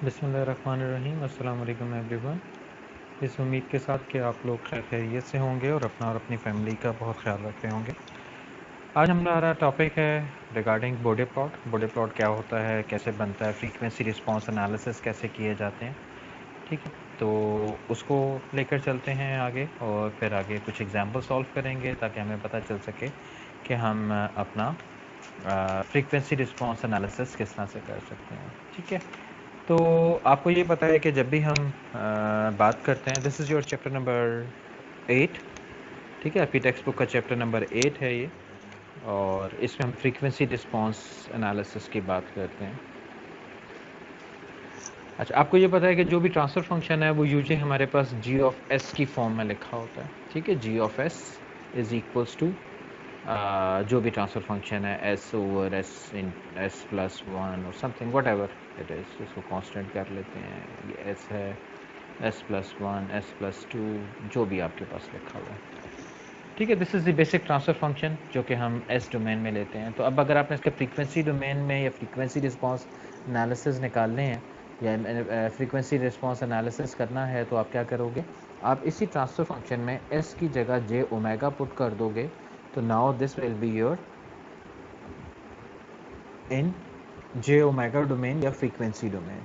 बिस्मिल्लाहिर्रहमानिर्रहीम। अस्सलाम वालेकुम एवरीवन। इस उम्मीद के साथ कि आप लोग खैर खैरियत से होंगे और अपना और अपनी फैमिली का बहुत ख्याल रख रहे होंगे। आज हमारा टॉपिक है regarding body plot. Body plot क्या होता है, कैसे बनता है, फ्रीक्वेंसी रिस्पांस एनालिसिस कैसे किए जाते हैं। ठीक है, तो उसको लेकर चलते हैं आगे और फिर आगे कुछ एग्जाम्पल सॉल्व करेंगे ताकि हमें पता चल सके कि हम अपना फ्रीक्वेंसी रिस्पांस एनालिसिस किस तरह से कर सकते हैं। ठीक है, तो आपको ये पता है कि जब भी हम बात करते हैं, this is your chapter number 8। ठीक है, आपकी टेक्स्ट बुक का चैप्टर नंबर 8 है ये, और इसमें हम फ्रीक्वेंसी रिस्पांस एनालिसिस की बात करते हैं। अच्छा, आपको ये पता है कि जो भी ट्रांसफ़र फंक्शन है वो यूजुअली हमारे पास जी ऑफ एस की फॉर्म में लिखा होता है। ठीक है, G of S is equals to जो भी ट्रांसफ़र फंक्शन है S over S in S plus one और something whatever it is, इसको कांस्टेंट कर लेते हैं। ये एस है, S plus one, S plus two, जो भी आपके पास लिखा हुआ है। ठीक है, this is the basic transfer function जो कि हम एस डोमेन में लेते हैं। तो अब अगर आपने इसके फ्रीक्वेंसी डोमेन में या फ्रीक्वेंसी रिस्पांस एनालिसिस निकालने हैं या फ्रीक्वेंसी रिस्पांस एनालिसिस करना है तो आप क्या करोगे, आप इसी ट्रांसफ़र फंक्शन में एस की जगह जे ओमेगा पुट कर दोगे। तो now this will be your in J omega domain या फ्रीक्वेंसी डोमेन।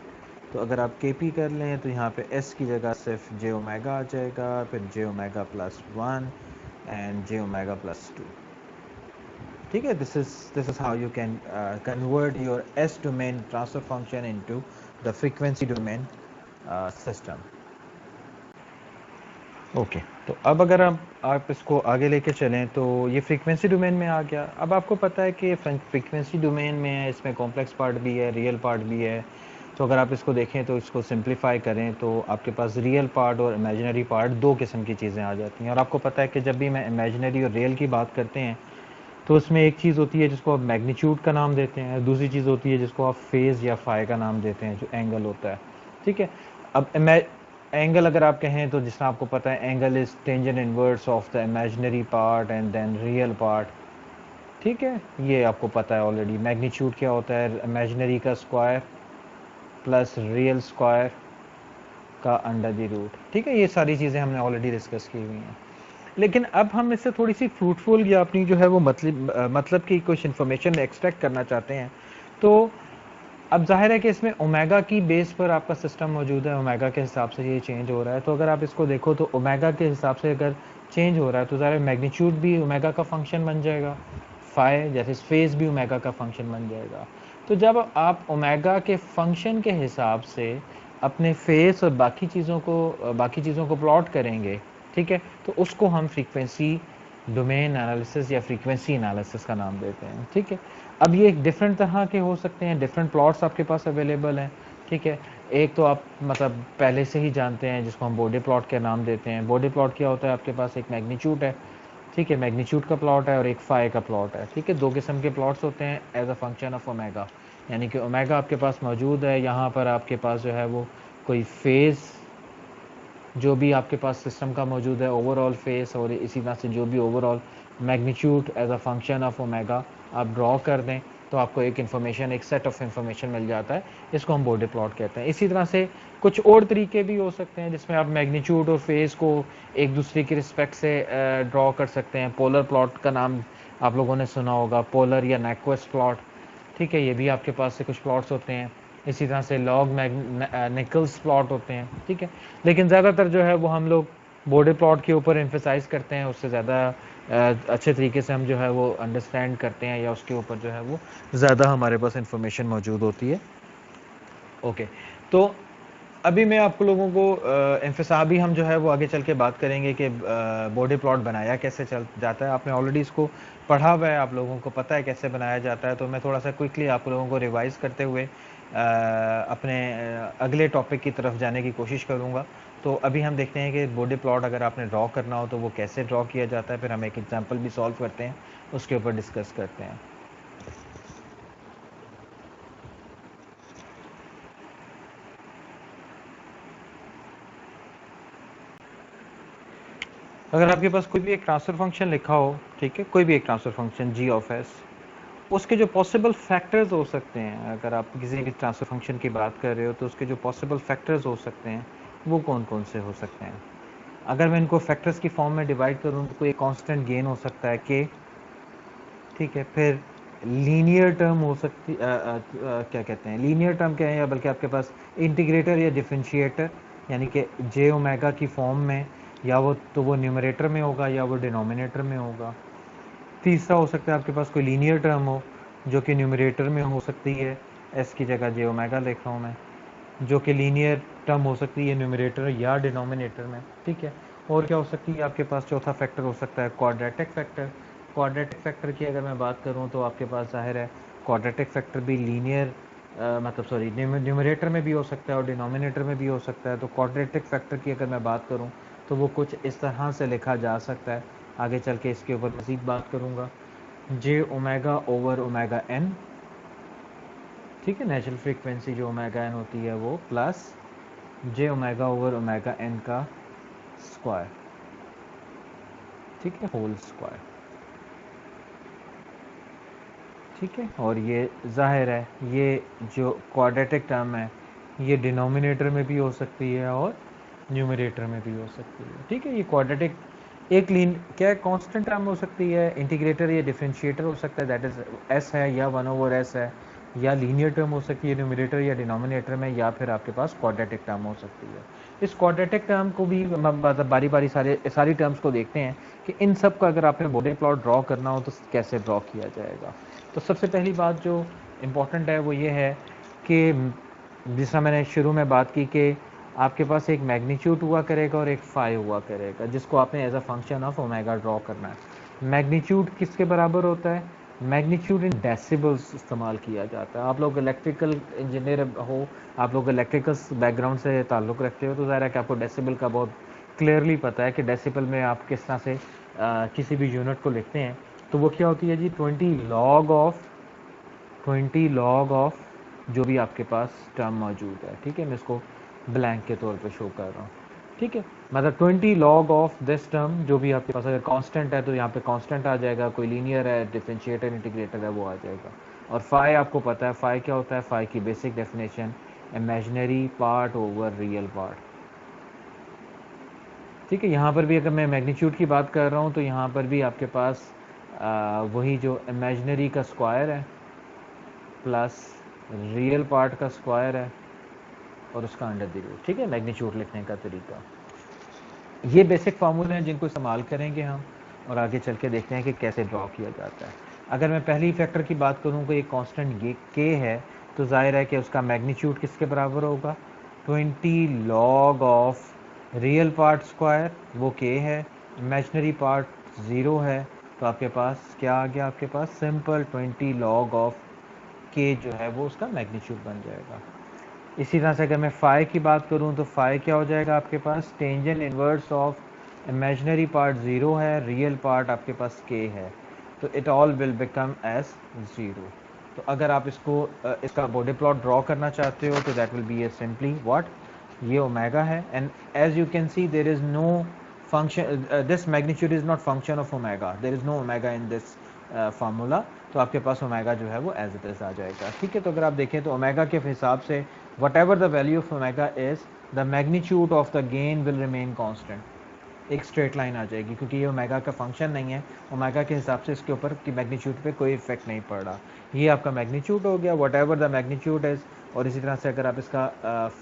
तो अगर आप के पी कर लें तो यहाँ पे एस की जगह सिर्फ जे ओमेगा आ जाएगा, फिर J omega plus one and J omega plus two. ठीक है, this is how you can convert your S domain transfer function into the frequency domain system. Okay, तो अब अगर आप इसको आगे लेके चलें तो ये फ्रीक्वेंसी डोमेन में आ गया। अब आपको पता है कि फ्रीक्वेंसी डोमेन में है, इसमें कॉम्प्लेक्स पार्ट भी है, रियल पार्ट भी है। तो अगर आप इसको देखें तो इसको सिंप्लीफाई करें तो आपके पास रियल पार्ट और इमेजिनरी पार्ट दो किस्म की चीज़ें आ जाती हैं। और आपको पता है कि जब भी मैं इमेजिनरी और रियल की बात करते हैं तो उसमें एक चीज़ होती है जिसको आप मैग्नीट्यूड का नाम देते हैं, दूसरी चीज़ होती है जिसको आप फेज़ या फाई का नाम देते हैं, जो एंगल होता है। ठीक है, अब एंगल अगर आप कहें तो जिसमें आपको पता है angle is tangent inverse of the imaginary part and then real part. ठीक है, ये आपको पता है ऑलरेडी। मैग्नीट्यूड क्या होता है, इमेजिनरी का स्क्वायर प्लस रियल स्क्वायर का अंडर द रूट। ठीक है, ये सारी चीज़ें हमने ऑलरेडी डिस्कस की हुई हैं। लेकिन अब हम इससे थोड़ी सी फ्रूटफुल या अपनी जो है वो मतलब की कुछ इन्फॉर्मेशन एक्सट्रैक्ट करना चाहते हैं। तो अब जाहिर है कि इसमें ओमेगा की बेस पर आपका सिस्टम मौजूद है, ओमेगा के हिसाब से ये चेंज हो रहा है। तो अगर आप इसको देखो तो ओमेगा के हिसाब से अगर चेंज हो रहा है तो ज़ाहिर मैग्नीट्यूड भी ओमेगा का फंक्शन बन जाएगा, फाई जैसे फेज भी ओमेगा का फंक्शन बन जाएगा। तो जब आप ओमेगा के फंक्शन के हिसाब से अपने फेस और बाकी चीज़ों को प्लॉट करेंगे, ठीक है, तो उसको हम फ्रीक्वेंसी डोमेन एनालिसिस या फ्रीक्वेंसी एनालिसिस का नाम देते हैं। ठीक है, अब ये एक डिफरेंट तरह के हो सकते हैं, डिफरेंट प्लॉट्स आपके पास अवेलेबल हैं। ठीक है, एक तो आप मतलब पहले से ही जानते हैं जिसको हम बॉडी प्लॉट के नाम देते हैं। बॉडी प्लॉट क्या होता है, आपके पास एक मैग्नीट्यूड है, ठीक है, मैग्नीट्यूड का प्लॉट है और एक फाई का प्लॉट है। ठीक है, दो किस्म के प्लॉट्स होते हैं as a function of omega, यानी कि ओमेगा आपके पास मौजूद है, यहाँ पर आपके पास जो है वो कोई फेज़ जो भी आपके पास सिस्टम का मौजूद है ओवरऑल फेस, और इसी तरह से जो भी overall magnitude as a function of omega आप ड्रॉ कर दें तो आपको एक इन्फॉर्मेशन, एक सेट ऑफ इन्फॉर्मेशन मिल जाता है। इसको हम बॉडी प्लॉट कहते हैं। इसी तरह से कुछ और तरीके भी हो सकते हैं जिसमें आप मैग्नीट्यूड और फेस को एक दूसरे की रिस्पेक्ट से ड्रॉ कर सकते हैं। पोलर प्लॉट का नाम आप लोगों ने सुना होगा, पोलर या नेक्वेस्ट प्लॉट। ठीक है, ये भी आपके पास से कुछ प्लॉट्स होते हैं। इसी तरह से लॉग निकल्स प्लॉट होते हैं। ठीक है, लेकिन ज़्यादातर जो है वो हम लोग बॉडी प्लॉट के ऊपर एम्फेसाइज करते हैं, उससे ज़्यादा अच्छे तरीके से हम जो है वो अंडरस्टैंड करते हैं या उसके ऊपर जो है वो ज़्यादा हमारे पास इंफॉर्मेशन मौजूद होती है। ओके, तो अभी मैं आपको लोगों को अभी हम जो है वो आगे चल के बात करेंगे कि बॉडी प्लॉट बनाया कैसे चल जाता है। आपने ऑलरेडी इसको पढ़ा हुआ है, आप लोगों को पता है कैसे बनाया जाता है। तो मैं थोड़ा सा क्विकली आप लोगों को रिवाइज करते हुए अपने अगले टॉपिक की तरफ जाने की कोशिश करूँगा। तो अभी हम देखते हैं कि बॉडी प्लॉट अगर आपने ड्रॉ करना हो तो वो कैसे ड्रॉ किया जाता है, फिर हम एक एग्जाम्पल भी सॉल्व करते हैं, उसके ऊपर डिस्कस करते हैं। अगर आपके पास कोई भी एक ट्रांसफर फंक्शन लिखा हो, ठीक है, कोई भी एक transfer function G of S, उसके जो पॉसिबल फैक्टर्स हो सकते हैं, अगर आप किसी भी ट्रांसफर फंक्शन की बात कर रहे हो तो उसके जो पॉसिबल फैक्टर्स हो सकते हैं वो कौन कौन से हो सकते हैं। अगर मैं इनको फैक्टर्स की फॉर्म में डिवाइड करूँ तो कोई कांस्टेंट गेन हो सकता है के, ठीक है। फिर लीनियर टर्म हो सकती क्या कहते हैं, लीनियर टर्म क्या है, या बल्कि आपके पास इंटीग्रेटर या डिफरेंशिएटर, यानी कि जे ओमेगा की फॉर्म में, या वो न्यूमरेटर में होगा या वो डिनोमिनेटर में होगा। तीसरा हो सकता है आपके पास कोई लीनियर टर्म हो जो कि न्यूमरेटर में हो सकती है, एस की जगह जे ओमेगा लिख रहा हूँ मैं, जो कि लीनियर टर्म हो सकती है न्यूमरेटर या डिनोमिनेटर में, ठीक है। और क्या हो सकती है आपके पास, चौथा फैक्टर हो सकता है क्वाड्रेटिक फैक्टर। क्वाड्रेटिक फैक्टर की अगर मैं बात करूँ तो आपके पास जाहिर है क्वाड्रेटिक फैक्टर भी लीनियर मतलब सॉरी न्यूमरेटर में भी हो सकता है और डिनोमिनेटर में भी हो सकता है। तो क्वाड्रेटिक फैक्टर की अगर मैं बात करूँ तो वो कुछ इस तरह से लिखा जा सकता है, आगे चल के इसके ऊपर मज़ीद बात करूँगा। जे ओमेगा ओवर ओमेगा एन, ठीक है, नेचुरल फ्रीक्वेंसी जो ओमेगा एन होती है वो, plus J omega over omega N का स्क्वायर, ठीक है, होल स्क्वायर, ठीक है। और ये जाहिर है ये जो क्वाड्रेटिक टर्म है ये डिनोमिनेटर में भी हो सकती है और न्यूमरेटर में भी हो सकती है, ठीक है। ये क्वाड्रेटिक एक लीन क्या है, कांस्टेंट टर्म हो सकती है, इंटीग्रेटर या डिफरेंशिएटर हो सकता है, दैट इज एस है या 1/s है, या लीनियर टर्म हो सकती है न्यूमरेटर या डिनोमिनेटर में, या फिर आपके पास क्वाड्रेटिक टर्म हो सकती है। इस क्वाड्रेटिक टर्म को भी मतलब बारी बारी सारी टर्म्स को देखते हैं कि इन सब का अगर आपने बॉडी प्लॉट ड्रॉ करना हो तो कैसे ड्रॉ किया जाएगा। तो सबसे पहली बात जो इम्पोर्टेंट है वो ये है कि जिसका मैंने शुरू में बात की कि आपके पास एक मैग्नीट्यूड हुआ करेगा और एक फाई हुआ करेगा, जिसको आपने as a function of omega draw करना है। मैग्नीट्यूड किसके बराबर होता है, मैग्नीट्यूड इन डेसिबल्स इस्तेमाल किया जाता है। आप लोग इलेक्ट्रिकल इंजीनियर हो, आप लोग इलेक्ट्रिकल बैकग्राउंड से ताल्लुक़ रखते हो, तो ज़ाहिर है कि आपको डेसिबल का बहुत क्लियरली पता है कि डेसिबल में आप किस तरह से किसी भी यूनिट को लिखते हैं। तो वो क्या होती है जी, 20 लॉग ऑफ जो भी आपके पास टर्म मौजूद है, ठीक है। मैं इसको ब्लैंक के तौर पे शो कर रहा हूँ, ठीक है। मतलब 20 लॉग ऑफ दिस टर्म, जो भी आपके पास अगर कांस्टेंट है तो यहाँ पे कांस्टेंट आ जाएगा, कोई लीनियर है, डिफरेंशिएटर, इंटीग्रेटर है, वो आ जाएगा। और फाई आपको पता है, फाई क्या होता है, फाई की basic definition imaginary part over real part, ठीक है। यहाँ पर भी अगर मैं मैग्नीट्यूड की बात कर रहा हूँ तो यहाँ पर भी आपके पास वही जो इमेजिनरी का स्क्वायर है प्लस रियल पार्ट का स्क्वायर है और उसका अंडर द रूट, ठीक है। मैग्नीट्यूड लिखने का तरीका, ये बेसिक फार्मूले हैं जिनको इस्तेमाल करेंगे हम, और आगे चल के देखते हैं कि कैसे ड्रॉ किया जाता है। अगर मैं पहली फैक्टर की बात करूँ कि एक कांस्टेंट के है, तो जाहिर है कि उसका मैग्नीट्यूड किसके बराबर होगा, 20 log of real part square, वो के है, इमेजिनरी पार्ट 0 है, तो आपके पास क्या आ गया, आपके पास सिंपल 20 लॉग ऑफ के जो है वो उसका मैग्नीट्यूड बन जाएगा। इसी तरह से अगर मैं फाई की बात करूं तो फाई क्या हो जाएगा आपके पास, tangent inverse of imaginary part 0 है, रियल पार्ट आपके पास के है, तो it all will become as 0। तो अगर आप इसका बॉडी प्लॉट ड्रॉ करना चाहते हो तो that will be a simply what, ये ओमेगा है, and as you can see there is no function, this magnitude is not function of omega, there is no omega in this formula, तो आपके पास omega जो है वो as it is आ जाएगा, ठीक है। तो अगर आप देखें तो ओमेगा के हिसाब से whatever the value of omega is, the magnitude of the gain will remain constant, एक स्ट्रेट लाइन आ जाएगी, क्योंकि ये ओमेगा का फंक्शन नहीं है, ओमेगा के हिसाब से इसके ऊपर की मैग्नीट्यूड पे कोई इफेक्ट नहीं पड़ रहा। ये आपका मैग्नीट्यूड हो गया, whatever the magnitude is। और इसी तरह से अगर आप इसका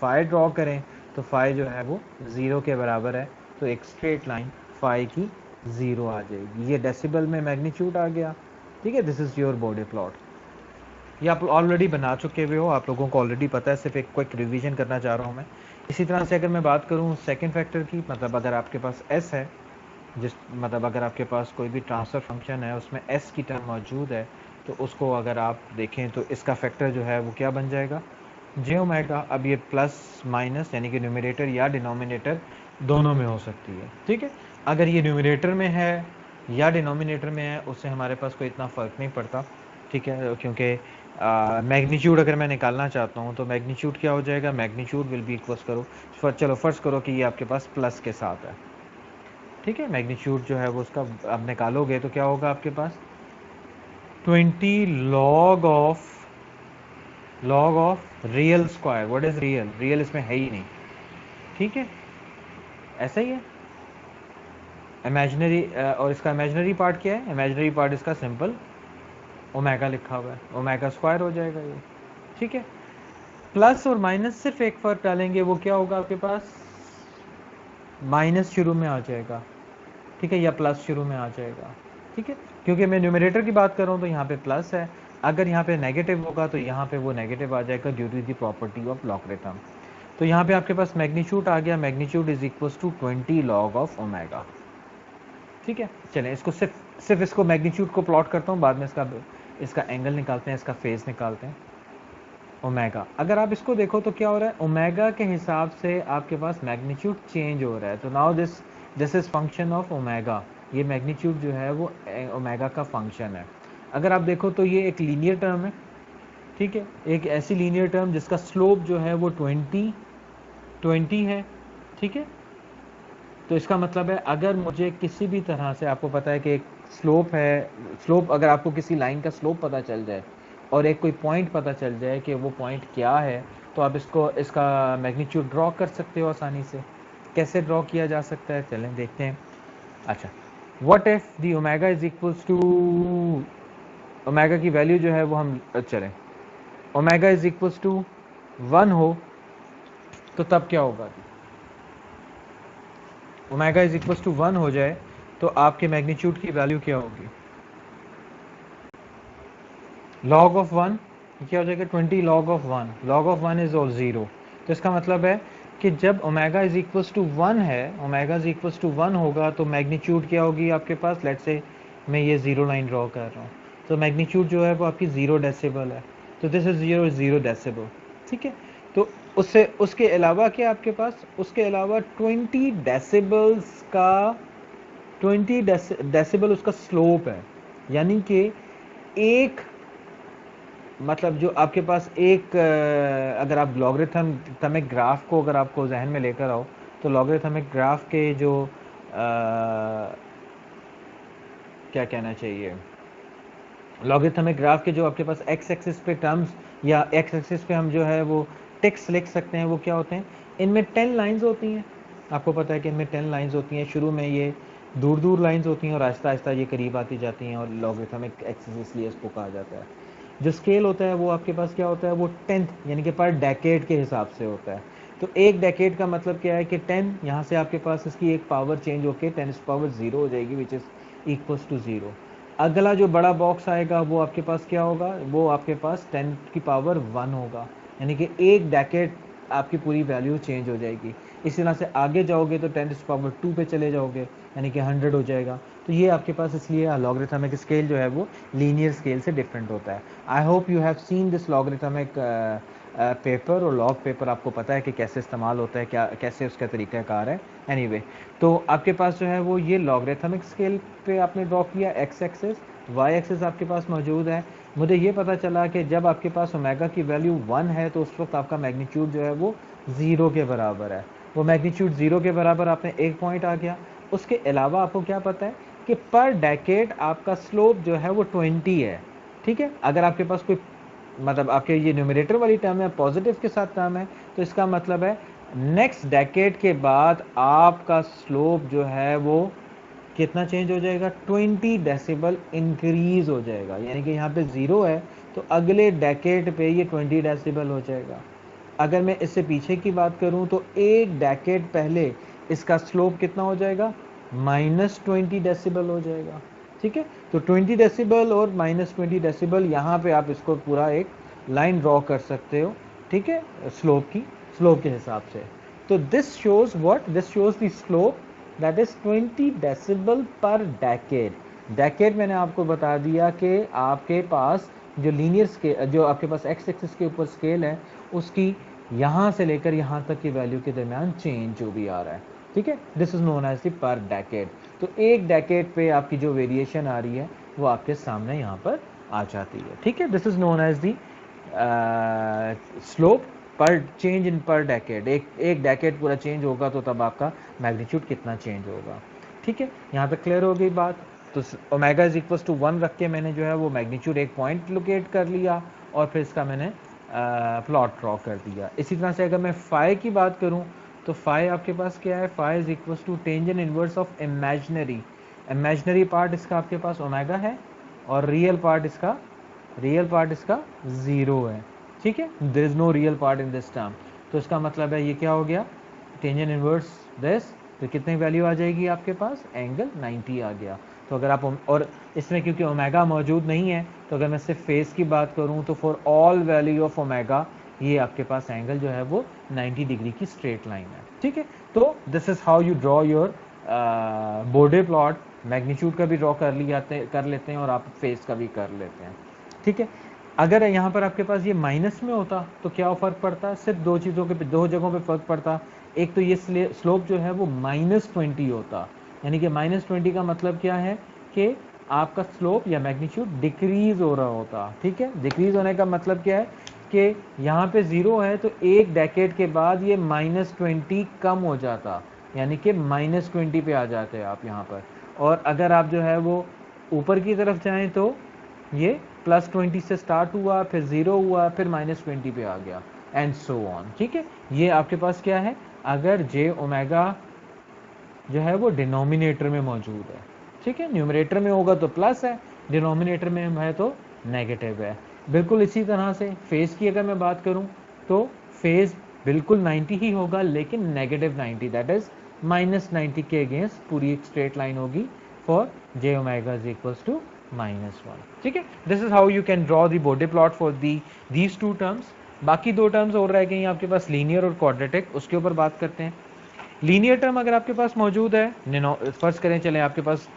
फाई ड्रॉ करें तो फाई जो है वो 0 के बराबर है, तो एक स्ट्रेट लाइन फाई की 0 आ जाएगी। ये डेसिबल में मैग्नीट्यूड आ गया, ठीक है। This is your body plot, ये आप ऑलरेडी बना चुके हुए हो, आप लोगों को ऑलरेडी पता है, सिर्फ एक क्विक रिवीजन करना चाह रहा हूँ मैं। इसी तरह से अगर मैं बात करूँ सेकंड फैक्टर की, मतलब अगर आपके पास एस है, मतलब अगर आपके पास कोई भी ट्रांसफ़र फंक्शन है उसमें एस की टर्म मौजूद है, तो उसको अगर आप देखें तो इसका फैक्टर जो है वो क्या बन जाएगा, जे ओमेगा। अब ये प्लस माइनस यानी कि न्यूमरेटर या डिनोमिनेटर दोनों में हो सकती है, ठीक है। अगर ये न्यूमरेटर में है या डिनोमिनेटर में है उससे हमारे पास कोई इतना फ़र्क नहीं पड़ता, ठीक है, क्योंकि मैग्नीट्यूड अगर मैं निकालना चाहता हूँ तो मैग्नीट्यूड क्या हो जाएगा, मैग्नीट्यूड विल बी इक्वल्स करो चलो फ़र्ज़ करो कि ये आपके पास प्लस के साथ है, ठीक है। मैग्नीट्यूड जो है वो उसका अब निकालोगे तो क्या होगा आपके पास, 20 log of real square. What is real? Real इसमें है ही नहीं, ठीक है, ऐसा ही है। इमेजिनरी और इसका इमेजिनरी पार्ट क्या है? इमेजिनरी पार्ट इसका सिंपल ओमेगा लिखा हुआ है, ओमेगा स्क्वायर हो जाएगा ये, ठीक है। प्लस और माइनस सिर्फ एक फर्क डालेंगे, वो क्या होगा आपके पास? माइनस शुरू में आ जाएगा, ठीक है, या प्लस शुरू में आ जाएगा, ठीक है, क्योंकि मैं न्यूमरेटर की बात कर रहा हूँ तो यहाँ पे प्लस है। अगर यहाँ पे नेगेटिव होगा तो यहाँ पे वो नेगेटिव आ जाएगा due to the property of logarithm. तो यहाँ पे आपके पास मैग्नीट्यूड आ गया, magnitude is equal to 20 log of omega, ठीक है। चलें इसको सिर्फ इसको मैग्नीट्यूड को प्लॉट करता हूँ, बाद में इसका एंगल निकालते हैं, इसका फेज निकालते हैं। ओमेगा, अगर आप इसको देखो तो क्या हो रहा है? ओमेगा के हिसाब से आपके पास मैग्नीट्यूड चेंज हो रहा है। तो now this is function of omega. ये मैग्नीट्यूड जो है वो ओमेगा का फंक्शन है। अगर आप देखो तो ये एक लीनियर टर्म है, ठीक है, एक ऐसी लीनियर टर्म जिसका स्लोप जो है वो 20 है, ठीक है। तो इसका मतलब है अगर मुझे किसी भी तरह से, आपको पता है कि एक स्लोप है, स्लोप अगर आपको किसी लाइन का स्लोप पता चल जाए और एक कोई पॉइंट पता चल जाए कि वो पॉइंट क्या है, तो आप इसका मैग्नीट्यूड ड्रॉ कर सकते हो आसानी से। कैसे ड्रॉ किया जा सकता है, चलें देखते हैं। अच्छा, what if the omega is equals to, omega की वैल्यू जो है वो हम चलें, ओमेगा इज इक्वल्स टू 1 हो तो तब क्या होगा? ओमेगा इज इक्वल्स टू 1 हो जाए तो आपके मैग्नीट्यूड की वैल्यू क्या होगी? लॉग ऑफ 1 क्या हो जाएगा? 20 log of 1। Log of 1 is all 0। तो इसका मतलब है कि जब ओमेगा इज इक्वल्स टू 1 है, ओमेगा इज इक्वल्स टू 1 होगा तो मैग्नीट्यूड क्या होगी आपके पास? लेट्स से मैं ये जीरो लाइन ड्रॉ कर रहा हूँ, तो मैग्नीट्यूड जो है वो आपकी 0 डेसिबल है। तो दिस इज 0 डेसिबल, ठीक है। तो उससे उसके अलावा क्या आपके पास? उसके अलावा 20 डेसिबल्स का 20 डेसिबल उसका स्लोप है। यानी कि एक, मतलब जो आपके पास एक अगर आप लॉगरिथमिक ग्राफ को अगर आपको जहन में लेकर आओ, तो लॉगरिथमिक ग्राफ के जो क्या कहना चाहिए, लॉगरिथमिक ग्राफ के जो आपके पास एक्स एक्सिस पे टर्म्स या एक्स एक्सिस पे हम जो है वो टेक्स्ट लिख सकते हैं, वो क्या होते हैं? इनमें 10 लाइंस होती हैं। आपको पता है कि इनमें 10 लाइंस होती हैं। शुरू में ये दूर दूर लाइंस होती हैं और आहिस्ता आहिस्ता ये करीब आती जाती हैं, और लॉगरिथमिक एक्सिस इसलिए इसको कहा जाता है। जो स्केल होता है वो आपके पास क्या होता है? वो 10th यानी कि पर डेकेड के हिसाब से होता है। तो एक डेकेड का मतलब क्या है कि 10, यहाँ से आपके पास इसकी एक पावर चेंज होकर 10⁻0 हो जाएगी, विच इज़ इक्वल्स टू 0। अगला जो बड़ा बॉक्स आएगा वो आपके पास क्या होगा? वो आपके पास 10⁻1 होगा, यानी कि एक डेकेड आपकी पूरी वैल्यू चेंज हो जाएगी। इसी तरह से आगे जाओगे तो 10⁻2 पे चले जाओगे, यानी कि 100 हो जाएगा। तो ये आपके पास इसलिए लॉगरिथमिक स्केल जो है वो लीनियर स्केल से डिफरेंट होता है। I hope you have seen this logarithmic paper, और लॉग पेपर आपको पता है कि कैसे इस्तेमाल होता है, क्या कैसे उसका तरीक़ाकार है। एनीवे, तो आपके पास जो है वो ये लॉगरिथमिक स्केल पे आपने ड्रॉ किया एक्स एक्सिस, वाई एक्सिस आपके पास मौजूद है। मुझे ये पता चला कि जब आपके पास ओमेगा की वैल्यू 1 है तो उस वक्त आपका मैग्नीट्यूड जो है वो 0 के बराबर है। वो मैग्नीट्यूड 0 के बराबर आपने एक पॉइंट आ गया। उसके अलावा आपको क्या पता है कि पर डेकेड आपका स्लोप जो है वो 20 है, ठीक है। अगर आपके पास कोई, मतलब आपके ये न्यूमरेटर वाली टर्म है, पॉजिटिव के साथ टर्म है, तो इसका मतलब है नेक्स्ट डेकेड के बाद आपका स्लोप जो है वो कितना चेंज हो जाएगा? 20 डेसिबल इंक्रीज हो जाएगा। यानी कि यहाँ पे 0 है तो अगले डेकेड पे ये 20 डेसिबल हो जाएगा। अगर मैं इससे पीछे की बात करूं तो एक डेकेड पहले इसका स्लोप कितना हो जाएगा? -20 डेसिबल हो जाएगा, ठीक है। तो 20 डेसिबल और -20 डेसिबल, यहाँ पे आप इसको पूरा एक लाइन ड्रॉ कर सकते हो, ठीक है, स्लोप के हिसाब से। तो this shows what? This shows the slope that is 20 decibel पर डेकेड। डेकेड मैंने आपको बता दिया कि आपके पास जो लीनियर स्केल, जो आपके पास एक्स एक्सिस के ऊपर स्केल है, उसकी यहाँ से लेकर यहाँ तक की वैल्यू के दरमियान चेंज जो भी आ रहा है, ठीक है, this is known as the per decade. तो एक डेकेड पे आपकी जो वेरिएशन आ रही है वो आपके सामने यहाँ पर आ जाती है, ठीक है। This is known as the slope per change in per decade. एक डेकेड पूरा चेंज होगा तो तब आपका मैग्नीट्यूड कितना चेंज होगा, ठीक है। यहाँ पे क्लियर हो गई बात। तो ओमेगा इज इक्वल टू 1 रख के मैंने जो है वो मैग्नीट्यूड एक पॉइंट लोकेट कर लिया और फिर इसका मैंने प्लॉट ड्रॉ कर दिया। इसी तरह से अगर मैं फाई की बात करूं तो फाई आपके पास क्या है, phi is equal to tangent inverse of imaginary, imaginary part इसका आपके पास ओमेगा है और रियल पार्ट इसका ज़ीरो है, ठीक है, there is no real part in this term. तो इसका मतलब है ये क्या हो गया, टेंजेंट इनवर्स दिस, तो कितनी वैल्यू आ जाएगी आपके पास, एंगल 90 आ गया। तो अगर आप और इसमें क्योंकि ओमेगा मौजूद नहीं है तो अगर मैं सिर्फ फेस की बात करूं तो for all value of omega ये आपके पास एंगल जो है वो 90 डिग्री की स्ट्रेट लाइन है, ठीक है। तो this is how you draw your board plot, magnitude का भी ड्रॉ कर लेते हैं और आप फेस का भी कर लेते हैं, ठीक है। अगर यहाँ पर आपके पास ये माइनस में होता तो क्या फ़र्क पड़ता, सिर्फ दो चीज़ों के दो जगहों पे फ़र्क पड़ता। एक तो ये स्लोप जो है वो -20 होता, यानी कि -20 का मतलब क्या है कि आपका स्लोप या मैग्नीट्यूड डिक्रीज हो रहा होता, ठीक है। डिक्रीज होने का मतलब क्या है कि यहाँ पे 0 है तो एक डेकेड के बाद ये -20 कम हो जाता, यानी कि -20 पे आ जाते हैं आप यहाँ पर। और अगर आप जो है वो ऊपर की तरफ जाएं तो ये +20 से स्टार्ट हुआ, फिर 0 हुआ, फिर -20 पे आ गया, एंड सो ऑन, ठीक है। ये आपके पास क्या है, अगर जे ओमेगा जो है वो डिनोमिनेटर में मौजूद है, ठीक है, न्यूमरेटर में होगा तो प्लस है, डिनोमिनेटर में है तो नेगेटिव है। बिल्कुल इसी तरह से फेज की अगर मैं बात करूं तो फेज बिल्कुल 90 ही होगा, लेकिन -90, दैट इज -90 के अगेंस्ट पूरी एक स्ट्रेट लाइन होगी for J omega is equals to -1, ठीक है। This is how you can draw the Bode plot for these two terms. बाकी दो टर्म्स और रह गई आपके पास, लीनियर और क्वाड्रेटिक, उसके ऊपर बात करते हैं। लीनियर टर्म अगर आपके पास मौजूद है, फर्स्ट करें चलें आपके पास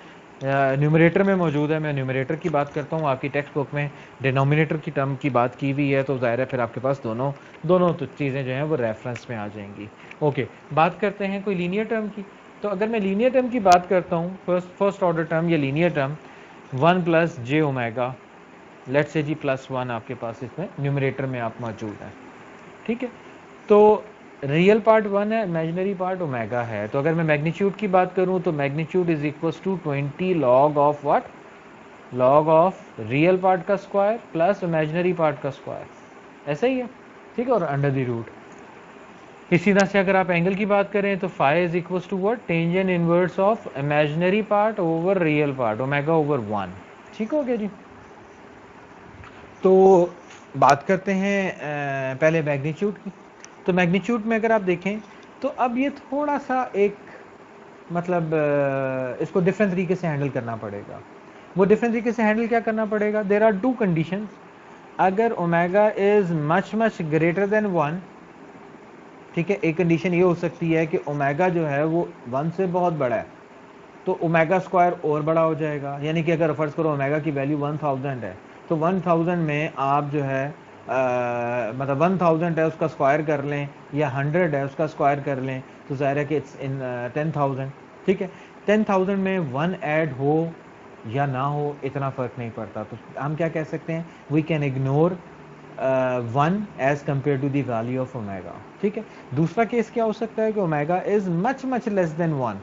न्यूमरेटर में मौजूद है, मैं न्यूमरेटर की बात करता हूँ, आपकी टेक्स्ट बुक में डिनोमिनेटर की टर्म की बात की हुई है, तो ज़ाहिर है फिर आपके पास दोनों तो चीज़ें जो हैं वो रेफरेंस में आ जाएंगी। ओके, बात करते हैं कोई लीनियर टर्म की। तो अगर मैं लीनियर टर्म की बात करता हूँ, फर्स्ट ऑर्डर टर्म या linear term 1 + j omega, let's say G +1 आपके पास इसमें न्यूमरेटर में आप मौजूद है, ठीक है। तो रियल पार्ट 1 है, इमेजिनरी पार्ट ओमेगा है। तो अगर मैं मैग्नीट्यूड की बात करूं तो magnitude is equals to 20 log of what, log of real part का स्क्वायर प्लस इमेजिनरी पार्ट का स्क्वायर, ऐसा ही है, ठीक है, और अंडर द रूट। इसी तरह से अगर आप एंगल की बात करें तो phi is equals to what, tangent inverse of imaginary part over real part, omega over 1, ठीक हो गया जी। तो बात करते हैं पहले मैग्नीट्यूड की। तो मैग्नीट्यूड में अगर आप देखें तो अब ये थोड़ा सा एक मतलब इसको डिफरेंट तरीके से हैंडल करना पड़ेगा। वो डिफरेंट तरीके से हैंडल क्या करना पड़ेगा, देयर आर 2 कंडीशंस। अगर omega is much greater then 1, ठीक है, एक कंडीशन ये हो सकती है कि ओमेगा जो है वो 1 से बहुत बड़ा है, तो ओमेगा स्क्वायर और बड़ा हो जाएगा। यानी कि अगर फर्ज करो ओमेगा की वैल्यू 1000 है तो 1000 में आप जो है मतलब 1000 है उसका स्क्वायर कर लें या 100 है उसका स्क्वायर कर लें, तो ज़ाहिर है कि इट्स इन 10,000, ठीक है। 10,000 में 1 ऐड हो या ना हो इतना फ़र्क नहीं पड़ता, तो हम क्या कह सकते हैं, we can ignore 1 as compare to the value of omega, ठीक है। दूसरा केस क्या हो सकता है कि omega is much less than 1,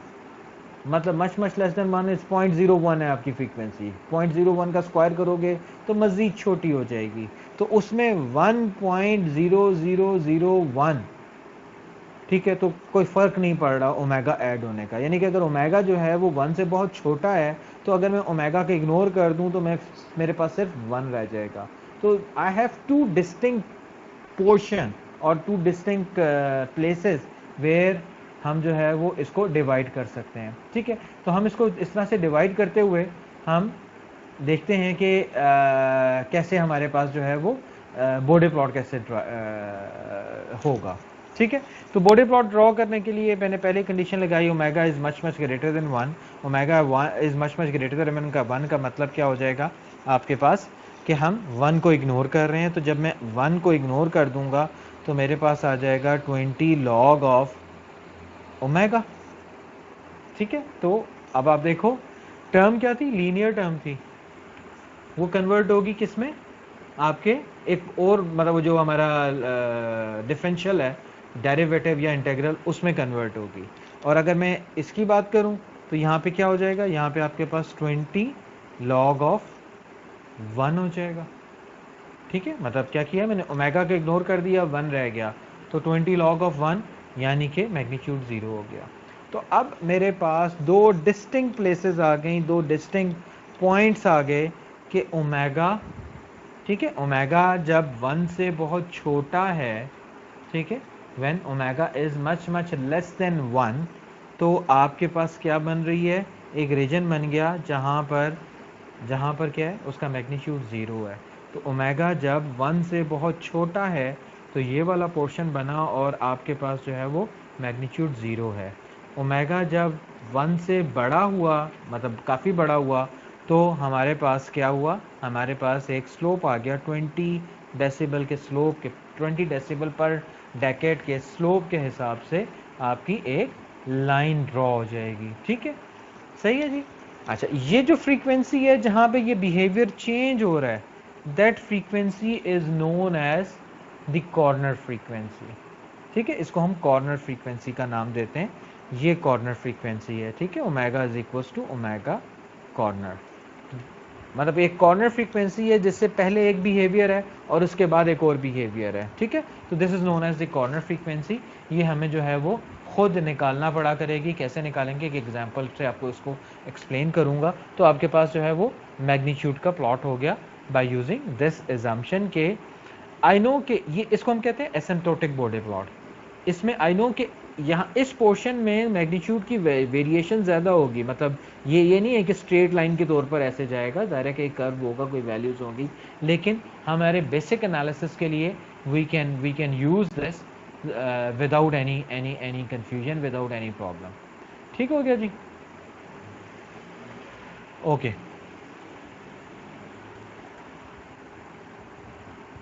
मतलब मच लेस देन 1 इज 0.01 है आपकी फ्रीक्वेंसी, 0.01 का स्क्वायर करोगे तो मज़ीद छोटी हो जाएगी, तो उसमें 1.0001, ठीक है, तो कोई फ़र्क नहीं पड़ रहा ओमेगा ऐड होने का। यानी कि अगर ओमेगा जो है वो 1 से बहुत छोटा है तो अगर मैं ओमेगा को इग्नोर कर दूं तो मेरे पास सिर्फ 1 रह जाएगा। तो आई हैव 2 डिस्टिंक्ट पोर्शन और 2 डिस्टिंक्ट प्लेसेस वेयर हम जो है वो इसको डिवाइड कर सकते हैं, ठीक है। तो हम इसको इस तरह से डिवाइड करते हुए हम देखते हैं कि कैसे हमारे पास जो है वो बोर्डे प्लॉट कैसे होगा, ठीक है। तो बोर्डे प्लॉट ड्रॉ करने के लिए मैंने पहले कंडीशन लगाई, omega is much greater then 1, omega is much greater then 1 का मतलब क्या हो जाएगा आपके पास कि हम 1 को इग्नोर कर रहे हैं। तो जब मैं 1 को इग्नोर कर दूंगा तो मेरे पास आ जाएगा 20 log ऑफ ओमेगा, ठीक है। तो अब आप देखो टर्म क्या थी, लीनियर टर्म थी, वो कन्वर्ट होगी किस में, आपके एक और मतलब जो हमारा डिफरेंशियल है, डेरिवेटिव या इंटीग्रल, उसमें कन्वर्ट होगी। और अगर मैं इसकी बात करूं तो यहाँ पे क्या हो जाएगा, यहाँ पे आपके पास 20 log ऑफ 1 हो जाएगा। ठीक है, मतलब क्या किया मैंने, ओमेगा को इग्नोर कर दिया, 1 रह गया, तो 20 log ऑफ 1 यानी कि मैग्नीट्यूड 0 हो गया। तो अब मेरे पास दो डिस्टिंक्ट प्लेसेस आ गई, दो डिस्टिंक्ट पॉइंट्स आ गए कि ओमेगा, ठीक है, ओमेगा जब 1 से बहुत छोटा है, ठीक है, when omega is much much less than 1, तो आपके पास क्या बन रही है, एक रीजन बन गया जहाँ पर क्या है, उसका मैग्नीट्यूड 0 है। तो ओमेगा जब 1 से बहुत छोटा है तो ये वाला पोर्शन बना और आपके पास जो है वो मैग्नीट्यूड 0 है। ओमेगा जब 1 से बड़ा हुआ, मतलब काफ़ी बड़ा हुआ, तो हमारे पास क्या हुआ, हमारे पास एक स्लोप आ गया 20 डेसिबल के स्लोप के, 20 डेसिबल पर डेकेड के स्लोप के हिसाब से आपकी एक लाइन ड्रॉ हो जाएगी। ठीक है, सही है जी। अच्छा, ये जो फ्रीक्वेंसी है जहाँ पे ये बिहेवियर चेंज हो रहा है, that frequency is known as the corner frequency. ठीक है, इसको हम कॉर्नर फ्रीक्वेंसी का नाम देते हैं, ये कॉर्नर फ्रीक्वेंसी है। ठीक है, omega is equals to omega corner, मतलब एक कॉर्नर फ्रीक्वेंसी है जिससे पहले एक बिहेवियर है और उसके बाद एक और बिहेवियर है। ठीक है, तो this is known as the corner frequency. ये हमें जो है वो खुद निकालना पड़ा करेगी। कैसे निकालेंगे, एक एग्जांपल से आपको इसको एक्सप्लेन करूंगा। तो आपके पास जो है वो मैग्नीट्यूड का प्लॉट हो गया बाय यूजिंग दिस एजम्पशन के आई नो के, ये इसको हम कहते हैं एसिम्प्टोटिक बॉडी प्लॉट। इसमें आई नो कि यहाँ इस पोर्शन में मैग्नीट्यूड की वेरिएशन ज़्यादा होगी, मतलब ये नहीं है कि स्ट्रेट लाइन के तौर पर ऐसे जाएगा, ज़ाहिर है कि कर्व होगा, कोई वैल्यूज़ होंगी, लेकिन हमारे बेसिक एनालिसिस के लिए we can use this without any confusion, without any problem. ठीक हो गया जी, ओके।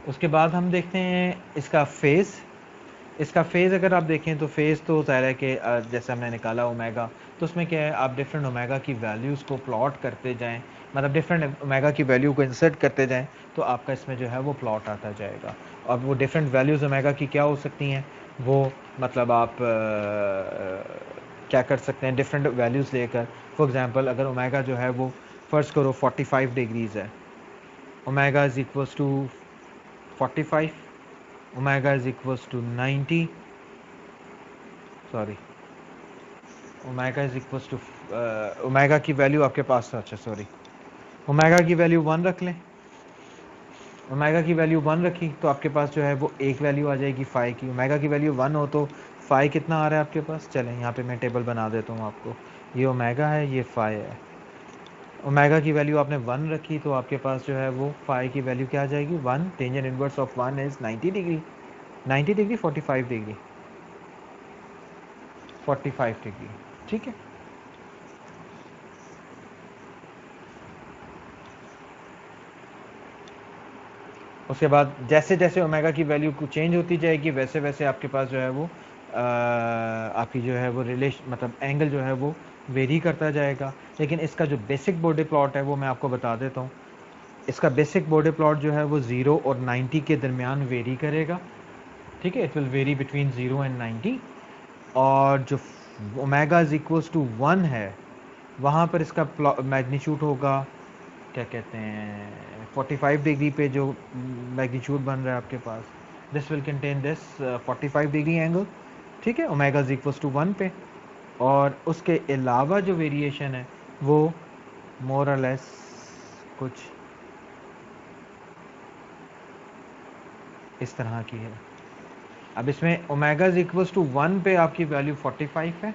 उसके बाद हम देखते हैं इसका फेज़। इसका फेज़ अगर आप देखें तो फेज़ तो ज़ाहिर है कि जैसे हमने निकाला ओमेगा, तो उसमें क्या है, आप डिफरेंट ओमेगा की वैल्यूज़ को प्लॉट करते जाएं, मतलब डिफरेंट ओमेगा की वैल्यू को इंसर्ट करते जाएं, तो आपका इसमें जो है वो प्लॉट आता जाएगा। अब वो डिफरेंट वैल्यूज़ ओमेगा की क्या हो सकती हैं, वो मतलब आप क्या कर सकते हैं, डिफरेंट वैल्यूज़ लेकर, फॉर एग्ज़ाम्पल अगर ओमेगा जो है वो फ़र्ज़ करो 45 डिग्रीज़ है, omega is equals to 45, omega is equals to 90, sorry, omega is equals to, omega की वैल्यू आपके पास, अच्छा सॉरी, ओमेगा की वैल्यू 1 रख लें। ओमेगा की वैल्यू 1 रखी तो आपके पास जो है वो एक वैल्यू आ जाएगी फाई की। ओमेगा की वैल्यू 1 हो तो फाई कितना आ रहा है आपके पास, चलें यहाँ पे मैं टेबल बना देता हूँ आपको। ये ओमेगा है, ये फाई है। ओमेगा की वैल्यू आपने 1 रखी तो आपके पास जो है वो फाई की वैल्यू क्या आ जाएगी, 1। Tangent inverse of 1 is 90 degree, 90 degree 45 degree, 45 degree. ठीक है, उसके बाद जैसे जैसे ओमेगा की वैल्यू चेंज होती जाएगी वैसे वैसे आपके पास जो है वो आपकी जो है वो रिलेशन, मतलब एंगल जो है वो वेरी करता जाएगा। लेकिन इसका जो बेसिक बॉडी प्लॉट है वो मैं आपको बता देता हूँ। इसका बेसिक बॉडी प्लॉट जो है वो 0 और 90 के दरमियान वेरी करेगा। ठीक है, it will very between 0 and 90। और जो ओमेगा इज इक्वल्स टू 1 है वहाँ पर इसका मैग्नीट्यूड होगा, क्या कहते हैं, 45 डिग्री पे जो मैग्नीट्यूड बन रहा है आपके पास, this will contain this 45 degree angle. ठीक है, ओमेगा इज इक्वल्स टू 1 पे। और उसके अलावा जो वेरिएशन है वो मोर और लेस कुछ इस तरह की है। अब इसमें ओमेगा इज इक्वल्स टू 1 पे आपकी वैल्यू 45 है।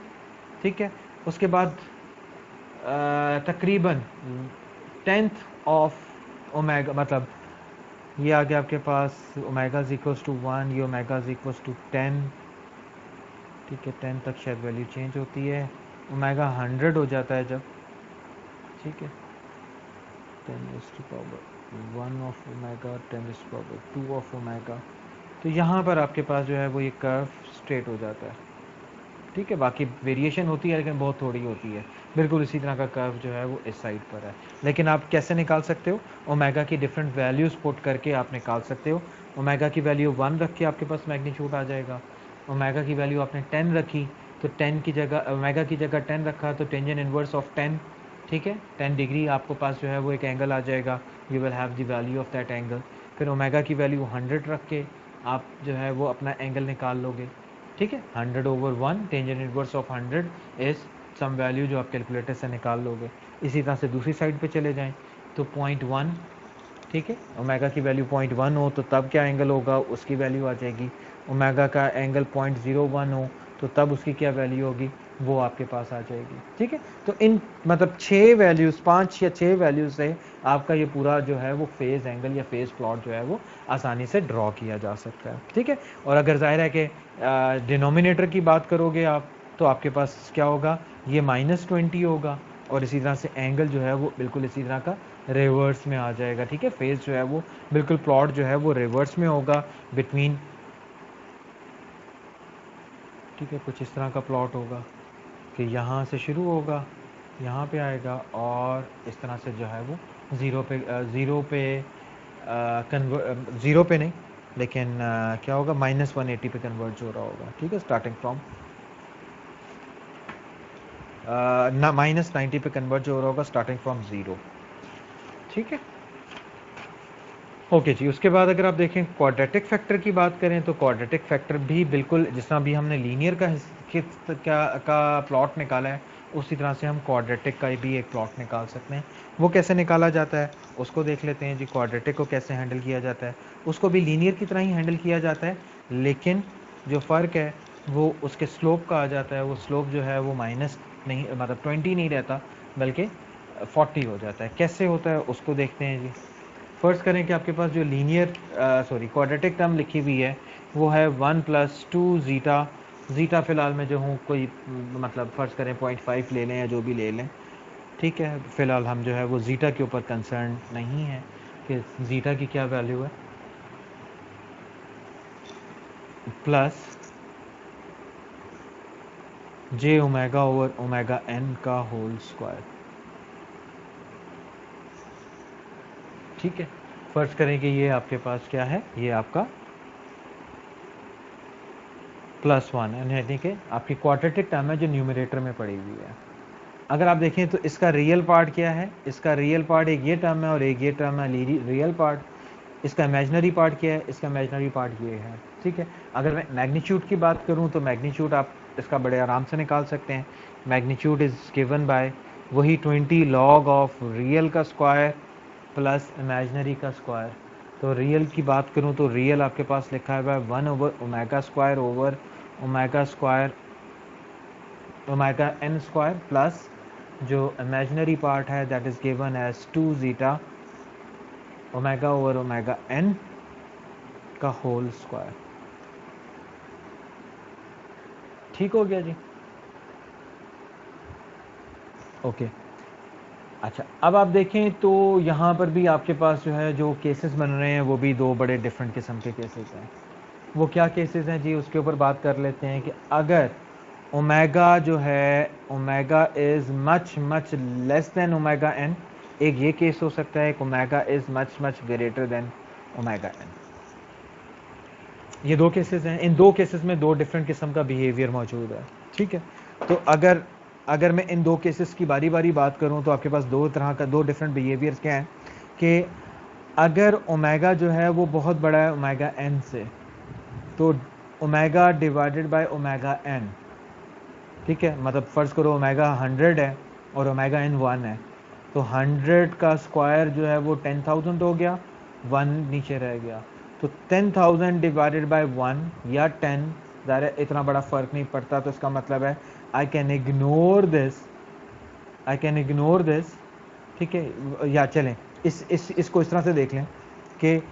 ठीक है, उसके बाद तकरीबन 10th ऑफ ओमेगा, मतलब ये आ गया आपके पास ओमेगा इज इक्वल्स टू 1, ये ओमेगा इज इक्वल्स टू 10। ठीक है, 10 तक शायद वैल्यू चेंज होती है, ओमेगा 100 हो जाता है जब। ठीक है, 10 is to power 1 of omega, 10 is to power 2 of omega. तो यहाँ पर आपके पास जो है वो ये कर्व स्ट्रेट हो जाता है। ठीक है, बाकी वेरिएशन होती है लेकिन बहुत थोड़ी होती है। बिल्कुल इसी तरह का कर्व जो है वो इस साइड पर है। लेकिन आप कैसे निकाल सकते हो, ओमेगा की डिफरेंट वैल्यूज़ पुट करके आप निकाल सकते हो। ओमेगा की वैल्यू 1 रख के आपके पास मैग्नीट्यूड आ जाएगा। ओमेगा की वैल्यू आपने 10 रखी तो 10 की जगह ओमेगा की जगह 10 रखा तो टेंजेंट इनवर्स ऑफ 10, ठीक है, 10 डिग्री आपको पास जो है वो एक एंगल आ जाएगा, you will have the value of that angle. फिर ओमेगा की वैल्यू 100 रख के आप जो है वो अपना एंगल निकाल लोगे, ठीक है, 100/1 tangent inverse of 100 is some value जो आप कैलकुलेटर से निकाल लोगे। इसी तरह से दूसरी साइड पे चले जाएं तो 0.1, ठीक है, ओमेगा की वैल्यू 0.1 हो तो तब क्या एंगल होगा, उसकी वैल्यू आ जाएगी। ओमेगा का एंगल 0.01 हो तो तब उसकी क्या वैल्यू होगी, वो आपके पास आ जाएगी, ठीक है। तो इन मतलब 6 वैल्यूज़, 5 या 6 वैल्यूज़ से आपका ये पूरा जो है वो फेज़ एंगल या फेज़ प्लॉट जो है वो आसानी से ड्रॉ किया जा सकता है, ठीक है। और अगर ज़ाहिर है कि डिनोमिनेटर की बात करोगे आप तो आपके पास क्या होगा, ये -20 होगा और इसी तरह से एंगल जो है वो बिल्कुल इसी तरह का रिवर्स में आ जाएगा, ठीक है। फेज जो है वो बिल्कुल प्लॉट जो है वो रिवर्स में होगा बिटवीन, ठीक है, कुछ इस तरह का प्लॉट होगा कि यहाँ से शुरू होगा, यहाँ पे आएगा और इस तरह से जो है वो ज़ीरो पे ज़ीरो पे नहीं, लेकिन क्या होगा, -180 पे कन्वर्ट हो रहा होगा, ठीक है, स्टार्टिंग फ्रॉम ना -90 पे कन्वर्ट हो रहा होगा स्टार्टिंग फ्रॉम 0, ठीक है। ओके जी, उसके बाद अगर आप देखें क्वाड्रेटिक फैक्टर की बात करें तो क्वाड्रेटिक फैक्टर भी बिल्कुल जिस तरह भी हमने लीनियर का प्लॉट निकाला है उसी तरह से हम क्वाड्रेटिक का भी एक प्लॉट निकाल सकते हैं। वो कैसे निकाला जाता है उसको देख लेते हैं जी। क्वाड्रेटिक को कैसे हैंडल किया जाता है, उसको भी लीनियर की तरह ही हैंडल किया जाता है, लेकिन जो फ़र्क है वो उसके स्लोप का आ जाता है। वो स्लोप जो है वो माइनस नहीं, मतलब 20 नहीं रहता बल्कि 40 हो जाता है। कैसे होता है उसको देखते हैं जी। फर्स्ट करें कि आपके पास जो लीनियर क्वाड्रेटिक टर्म लिखी हुई है वो है 1 + 2 ज़ीटा। ज़ीटा फ़िलहाल मैं जो हूँ कोई मतलब फ़र्ज़ करें 0.5 ले लें या जो भी ले लें, ठीक है। फ़िलहाल हम जो है वो ज़ीटा के ऊपर कंसर्न नहीं है कि ज़ीटा की क्या वैल्यू है, प्लस j⍵/⍵n का होल स्क्वायर, ठीक है। फ़र्ज़ करें कि ये आपके पास क्या है, ये आपका +1 यानी कि आपकी क्वाड्रेटिक टर्म है जो न्यूमरेटर में पड़ी हुई है। अगर आप देखें तो इसका रियल पार्ट क्या है, इसका रियल पार्ट एक ये टर्म है और एक ये टर्म है रियल पार्ट। इसका इमेजनरी पार्ट क्या है, इसका इमेजनरी पार्ट ये है, ठीक है। अगर मैं मैग्नीट्यूड की बात करूं तो मैग्नीट्यूड आप इसका बड़े आराम से निकाल सकते हैं। मैग्नीट्यूड इज़ गिवन बाय वही 20 log ऑफ रियल का स्क्वायर प्लस इमेजनरी का स्क्वायर। तो रियल की बात करूं तो रियल आपके पास लिखा हुआ है 1/ω² over omega square ⍵n² plus जो इमेजनरी पार्ट है that is given as 2 zeta ω/ω_n का होल स्क्वायर, ठीक हो गया जी। ओके अच्छा, अब आप देखें तो यहाँ पर भी आपके पास जो है जो केसेस बन रहे हैं वो भी दो बड़े डिफरेंट किस्म के केसेस हैं। वो क्या केसेस हैं जी, उसके ऊपर बात कर लेते हैं कि अगर ओमेगा जो है omega is much much less than omega N, एक ये केस हो सकता है, एक omega is much much greater than omega N. ये दो केसेस हैं, इन दो केसेस में दो डिफरेंट किस्म का बिहेवियर मौजूद है, ठीक है। तो अगर मैं इन दो केसेस की बारी बारी बात करूं तो आपके पास दो तरह का दो डिफरेंट बिहेवियर्स क्या हैं कि अगर ओमेगा जो है वो बहुत बड़ा है ओमेगा एन से तो omega divided by omega N, ठीक है। मतलब फ़र्ज़ करो ओमेगा 100 है और ओमेगा एन 1 है तो 100 का स्क्वायर जो है वो 10,000 हो गया, 1 नीचे रह गया। तो 10,000 डिवाइडेड बाय 1 या 10, ज़ाहिर इतना बड़ा फ़र्क नहीं पड़ता। तो इसका मतलब है आई कैन इग्नोर दिस, ठीक है। या चलें इसको इस तरह से देख लें कि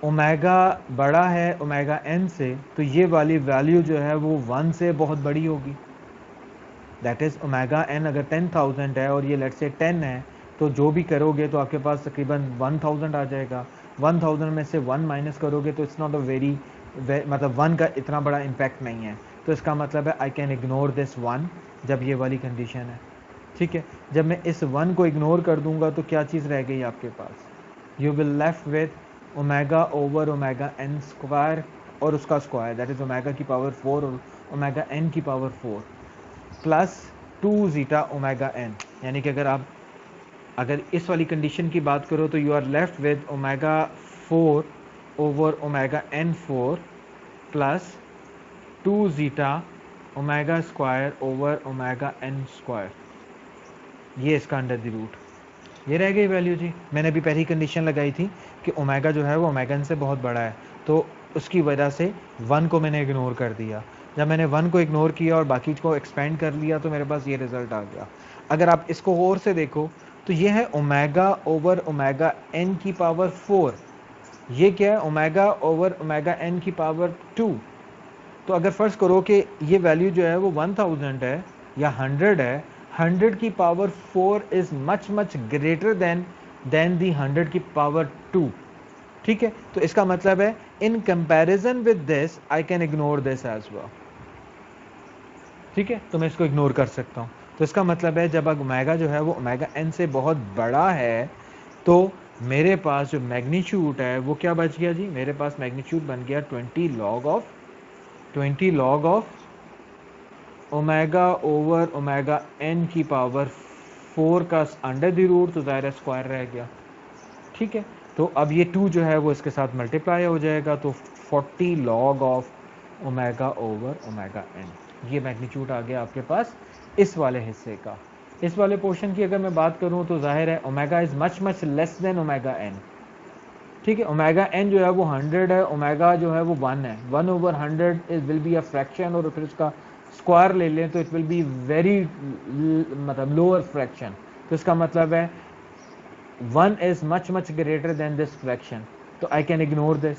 ओमेगा बड़ा है ओमेगा एन से तो ये वाली वैल्यू जो है वो 1 से बहुत बड़ी होगी। दैट इज़ ओमेगा एन अगर 10,000 है और ये लेट से 10 है तो जो भी करोगे तो आपके पास तकरीबन 1000 आ जाएगा। 1000 में से 1 माइनस करोगे तो इट्स नॉट अ वेरी मतलब 1 का इतना बड़ा इम्पैक्ट नहीं है। तो इसका मतलब है आई कैन इग्नोर दिस 1 जब ये वाली कंडीशन है, ठीक है। जब मैं इस 1 को इग्नोर कर दूंगा तो क्या चीज़ रह गई आपके पास, you will left with omega over omega N square और उसका स्क्वायर, दैट इज ओमेगा की पावर 4 और ओमेगा n की power 4 plus 2 zeta omega n। यानी कि अगर इस वाली कंडीशन की बात करो तो you are left with omega 4 over omega n 4 plus 2 zeta omega square over omega n square, ये इसका अंडर द रूट, ये रह गई वैल्यू जी। मैंने अभी पहली कंडीशन लगाई थी कि ओमेगा जो है वो ओमेगा n से बहुत बड़ा है, तो उसकी वजह से 1 को मैंने इग्नोर कर दिया। जब मैंने 1 को इग्नोर किया और बाकी को एक्सपेंड कर लिया तो मेरे पास ये रिजल्ट आ गया। अगर आप इसको और से देखो तो ये है ओमेगा ओवर ओमेगा n की पावर 4, ये क्या है ओमेगा ओवर ओमेगा n की पावर 2। तो अगर फर्ज करो कि ये वैल्यू जो है वो 1000 है या 100 है, 100 की power 4 is much greater than the 100 की पावर 2। ठीक है, तो इसका मतलब है in comparison with this I can ignore this as well. ठीक है, तो मैं इसको इग्नोर कर सकता हूं। तो इसका मतलब है जब ओमेगा जो है वो ओमेगा n से बहुत बड़ा है तो मेरे पास जो मैग्नीट्यूड है वो क्या बच गया जी, मेरे पास मैग्नीट्यूड बन गया 20 log of omega over omega n की पावर 4 का अंडर द रूट, तो ज़ाहिर स्क्वायर रह गया। ठीक है, तो अब ये 2 जो है वो इसके साथ मल्टीप्लाई हो जाएगा, तो 40 log of omega over omega n, ये मैग्नीट्यूड आ गया आपके पास इस वाले हिस्से का। इस वाले पोर्शन की अगर मैं बात करूं तो जाहिर है omega is much less than omega n। ठीक है, ओमेगा n जो है वो 100 है, ओमेगा जो है वो 1 है, 1 over 100 is will be a fraction, और फिर उसका स्क्वायर ले लें तो इट विल बी वेरी मतलब लोअर फ्रैक्शन। तो इसका मतलब है 1 is much greater than this fraction, तो I can ignore this।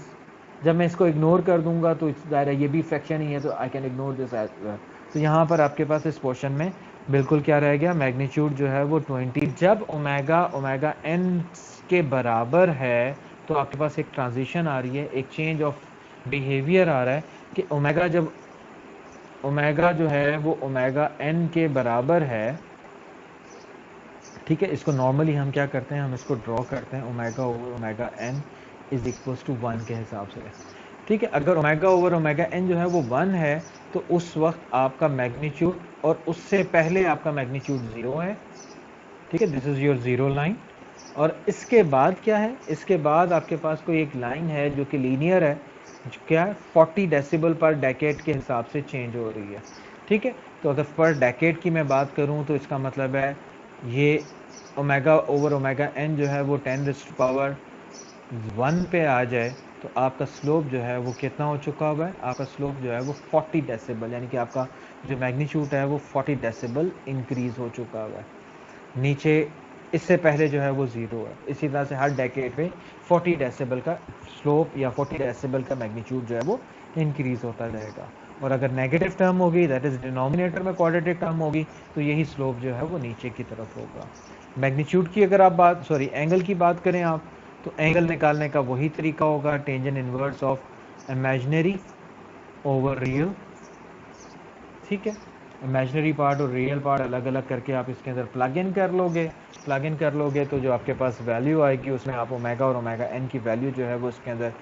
जब मैं इसको इग्नोर कर दूंगा तो दायरा ये भी फ्रैक्शन ही है, तो I can ignore this as well। तो यहाँ पर आपके पास इस पोर्शन में बिल्कुल क्या रह गया, मैग्नीट्यूड जो है वो 20। जब ओमेगा ओमेगा n के बराबर है तो आपके पास एक ट्रांजिशन आ रही है, एक चेंज ऑफ बिहेवियर आ रहा है कि ओमेगा जब ओमेगा जो है वो ओमेगा n के बराबर है। ठीक है, इसको नॉर्मली हम क्या करते हैं, हम इसको ड्रॉ करते हैं omega over omega n is equals to 1 के हिसाब से। ठीक है, अगर ओमेगा ओवर ओमेगा n जो है वो 1 है तो उस वक्त आपका मैग्नीट्यूड, और उससे पहले आपका मैग्नीट्यूड 0 है। ठीक है, दिस इज योर 0 लाइन। और इसके बाद क्या है, इसके बाद आपके पास कोई एक लाइन है जो कि लीनियर है, जो क्या है 40 डेसिबल पर डेकेड के हिसाब से चेंज हो रही है। ठीक है, तो अगर पर डेकेड की मैं बात करूं तो इसका मतलब है ये ओमेगा ओवर ओमेगा n जो है वो 10⁻1 पे आ जाए तो आपका स्लोप जो है वो कितना हो चुका हुआ है, आपका स्लोप जो है वो 40 डेसिबल, यानी कि आपका जो मैग्नीट्यूड है वो 40 डेसिबल इंक्रीज हो चुका हुआ है। नीचे इससे पहले जो है वो 0 है। इसी तरह से हर डेकेड पे 40 डेसिबल का स्लोप या 40 डेसिबल का मैग्नीट्यूड जो है वो इंक्रीज होता जाएगा। और अगर नेगेटिव टर्म होगी, दैट इज डिनोमिनेटर में क्वाड्रेटिक टर्म होगी, तो यही स्लोप जो है वो नीचे की तरफ होगा। मैग्नीट्यूड की अगर आप एंगल की बात करें आप, तो एंगल निकालने का वही तरीका होगा, tangent inverse of imaginary over real. ठीक है, इमेजिनरी पार्ट और रियल पार्ट अलग अलग करके आप इसके अंदर प्लग इन कर लोगे तो जो आपके पास वैल्यू आएगी उसमें आप ओमेगा और ओमेगा एन की वैल्यू जो है वो इसके अंदर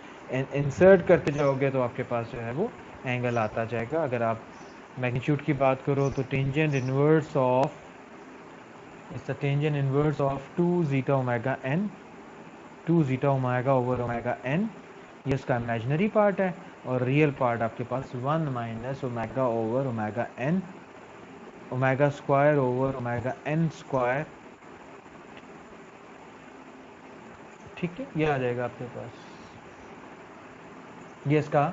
इंसर्ट करते जाओगे तो आपके पास जो है वो एंगल आता जाएगा। अगर आप मैग्नीट्यूड की बात करो तो tangent inverse of its the tangent inverse of 2 zeta omega n, 2 zeta omega over omega n, ये इसका इमेजिनरी पार्ट है। और रियल पार्ट आपके पास 1 minus omega over omega n, omega square over omega n square. ठीक है, ये आ जाएगा आपके पास, ये इसका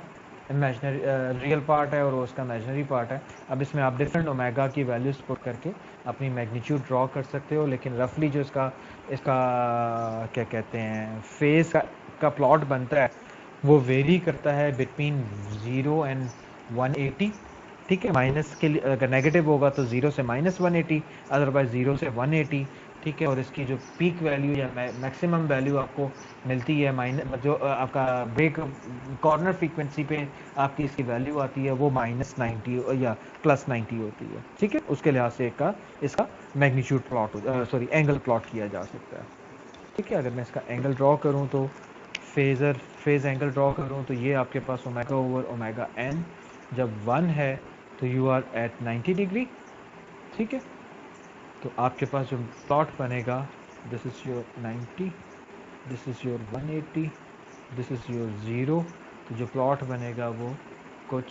इमेजिनरी रियल पार्ट है और वो उसका इमेजिनरी पार्ट है। अब इसमें आप डिफरेंट ओमेगा की वैल्यूज पुट करके अपनी मैग्नीट्यूड ड्रॉ कर सकते हो, लेकिन रफली जो इसका क्या कहते हैं फेज का प्लॉट बनता है वो वेरी करता है बिटवीन 0 एंड 180। ठीक है, माइनस के लिए अगर नेगेटिव होगा तो 0 से -180, अदरवाइज 0 से 180। ठीक है, और इसकी जो पीक वैल्यू या मैक्सिमम वैल्यू आपको मिलती है जो आपका ब्रेक कॉर्नर फ्रीक्वेंसी पे आपकी इसकी वैल्यू आती है वो -90 या +90 होती है। ठीक है, उसके लिहाज से इसका मैग्नीट्यूड एंगल प्लॉट किया जा सकता है। ठीक है, अगर मैं इसका एंगल ड्रॉ करूं तो फेजर फेज एंगल ड्रॉ करूँ तो ये आपके पास ओमेगा ओवर ओमेगा एन जब 1 है तो यू आर एट 90 डिग्री। ठीक है, तो आपके पास जो प्लॉट बनेगा, this is your 90, this is your 180, this is your 0। तो जो प्लॉट बनेगा वो कुछ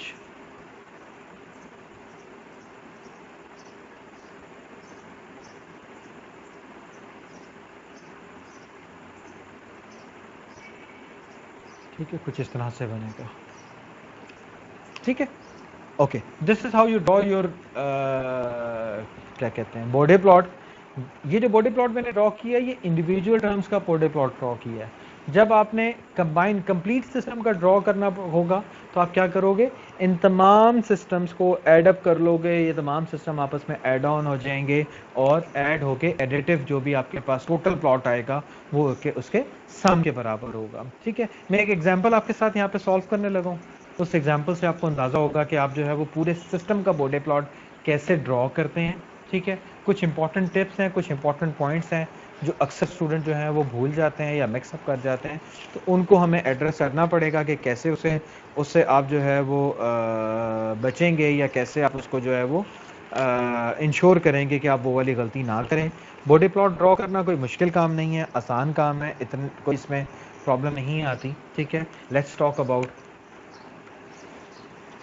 ठीक है, कुछ इस तरह से बनेगा। ठीक है, okay, this is how you draw your क्या कहते हैं बॉडी प्लॉट। ये जो बॉडी प्लॉट मैंने ड्रॉ किया है ये इंडिविजुअल टर्म्स का बॉडी प्लॉट ड्रॉ किया है। जब आपने कंबाइन कंप्लीट सिस्टम का ड्रॉ करना होगा तो आप क्या करोगे, इन तमाम सिस्टम्स को ऐड अप कर लोगे, ये तमाम सिस्टम आपस में ऐड ऑन हो जाएंगे और ऐड होके एडिटिव जो भी आपके पास टोटल प्लॉट आएगा वो उसके सम के बराबर होगा। ठीक है, मैं एक एग्जांपल आपके साथ यहाँ पे सॉल्व करने लगा हूँ। उस एग्जाम्पल से आपको अंदाज़ा होगा कि आप जो है वो पूरे सिस्टम का बॉडी प्लॉट कैसे ड्रॉ करते हैं। ठीक है, कुछ इंपॉर्टेंट टिप्स हैं, कुछ इंपॉर्टेंट पॉइंट्स हैं जो अक्सर स्टूडेंट जो हैं वो भूल जाते हैं या मिक्सअप कर जाते हैं, तो उनको हमें एड्रेस करना पड़ेगा कि कैसे उससे आप जो है वो बचेंगे या कैसे आप उसको जो है वो इंश्योर करेंगे कि आप वो वाली गलती ना करें। बॉडी प्लॉट ड्रॉ करना कोई मुश्किल काम नहीं है, आसान काम है, इतने कोई इसमें प्रॉब्लम नहीं आती। ठीक है, लेट्स टॉक अबाउट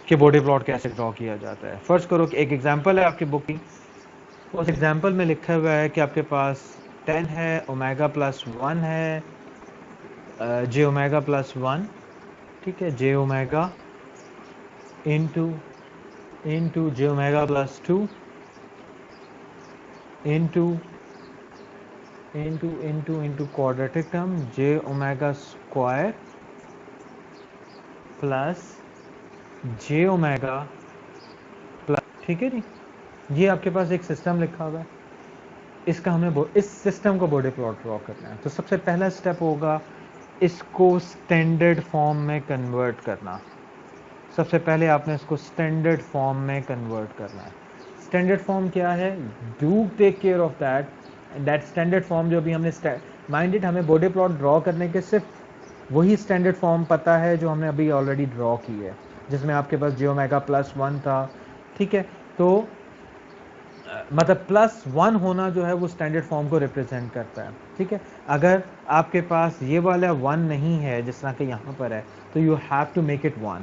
कि बॉडी प्लॉट कैसे ड्रॉ किया जाता है। फर्ज करो कि एक एग्जांपल है आपकी बुक की, उस एग्जांपल में लिखा हुआ है कि आपके पास 10 है, ओमेगा प्लस 1 है, जे ओमेगा प्लस 1। ठीक है, J omega into J omega plus 2 into quadratic term J omega square plus J omega plus. ठीक है जी, ये आपके पास एक सिस्टम लिखा हुआ है, इसका हमें इस सिस्टम को बॉडी प्लॉट ड्रॉ करना है। तो सबसे पहला स्टेप होगा इसको स्टैंडर्ड फॉर्म में कन्वर्ट करना। सबसे पहले आपने इसको स्टैंडर्ड फॉर्म में कन्वर्ट करना है। स्टैंडर्ड फॉर्म क्या है, do take care of that standard form जो भी हमने माइंडेड हमें बॉडी प्लॉट ड्रॉ करने के सिर्फ वही स्टैंडर्ड फॉर्म पता है जो हमने अभी ऑलरेडी ड्रॉ की है, जिसमें आपके पास जे ओमेगा प्लस 1 था। ठीक है, तो मतलब प्लस 1 होना जो है वो स्टैंडर्ड फॉर्म को रिप्रेजेंट करता है। ठीक है, अगर आपके पास ये वाला 1 नहीं है जिस तरह के यहाँ पर है तो you have to make it 1।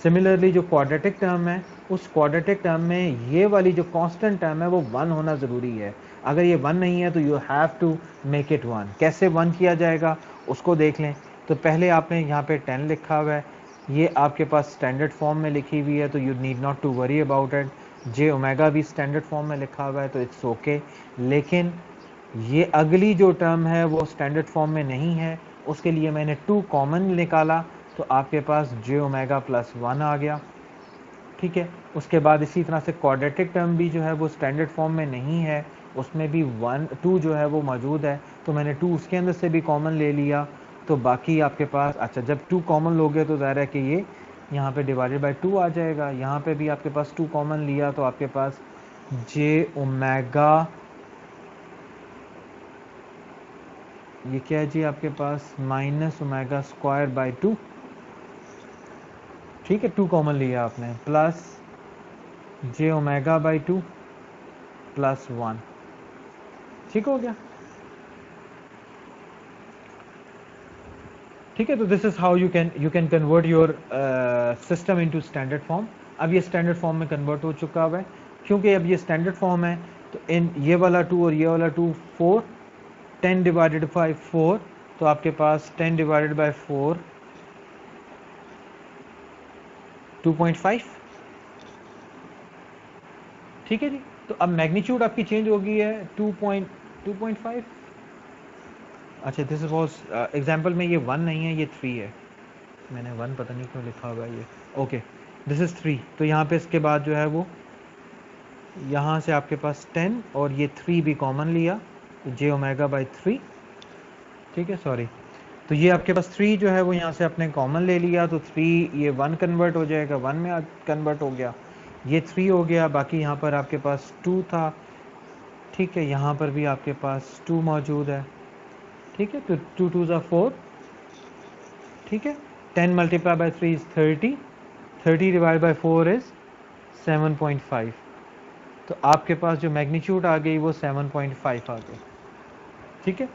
Similarly जो क्वाड्रेटिक टर्म है उस क्वाड्रेटिक टर्म में ये वाली जो कांस्टेंट टर्म है वो 1 होना ज़रूरी है। अगर ये 1 नहीं है तो you have to make it 1। कैसे 1 किया जाएगा उसको देख लें। तो पहले आपने यहाँ पे 10 लिखा हुआ है, ये आपके पास स्टैंडर्ड फॉर्म में लिखी हुई है तो you need not to worry about it. J omega भी स्टैंडर्ड फॉर्म में लिखा हुआ है तो इट्स ओके। लेकिन ये अगली जो टर्म है वो स्टैंडर्ड फॉर्म में नहीं है, उसके लिए मैंने 2 कॉमन निकाला तो आपके पास जे ओमेगा प्लस 1 आ गया। ठीक है, उसके बाद इसी तरह से क्वाड्रेटिक टर्म भी जो है वो स्टैंडर्ड फॉर्म में नहीं है, उसमें भी 2 जो है वो मौजूद है तो मैंने 2 उसके अंदर से भी कॉमन ले लिया। तो बाकी आपके पास, अच्छा जब 2 कॉमन लोगे तो ज़ाहिर है कि ये यहाँ पे डिवाइडेड बाय 2 आ जाएगा। यहाँ पे भी आपके पास 2 कॉमन लिया तो आपके पास जे ओमेगा, ये क्या है जी आपके पास माइनस ओमेगा स्क्वायर बाय 2। ठीक है, 2 कॉमन लिया आपने, plus J omega by 2 plus 1। ठीक हो गया। ठीक है, तो this is how you can convert your system into standard form. अब ये स्टैंडर्ड फॉर्म में कन्वर्ट हो चुका हुआ है, क्योंकि अब ये स्टैंडर्ड फॉर्म है तो इन ये वाला 2 और ये वाला 2 4, 10 डिवाइडेड बाई 4 तो आपके पास 10 डिवाइडेड बाई 4 2.5। ठीक है जी, तो अब मैग्नीट्यूड आपकी चेंज हो गई है 2.5। अच्छा, दिस वॉज एग्जाम्पल में ये 1 नहीं है, ये 3 है। मैंने 1 पता नहीं क्यों लिखा हुआ है ये। Okay, this is 3। तो यहाँ पे इसके बाद जो है वो यहाँ से आपके पास 10 और ये 3 भी कॉमन लिया तो जे ओमेगा बाई 3। ठीक है, सॉरी, तो ये आपके पास 3 जो है वो यहाँ से आपने कॉमन ले लिया तो 3 ये 1 कन्वर्ट हो जाएगा, 1 में कन्वर्ट हो गया, ये 3 हो गया। बाकी यहाँ पर आपके पास 2 था। ठीक है, यहाँ पर भी आपके पास 2 मौजूद है। ठीक है, तो 2 2 ज़ा 4। ठीक है, 10 multiplied by 3 is 30, 30 divided by 4 is 7.5। तो आपके पास जो मैग्नीट्यूड आ गई वो 7.5 आ गई। ठीक है,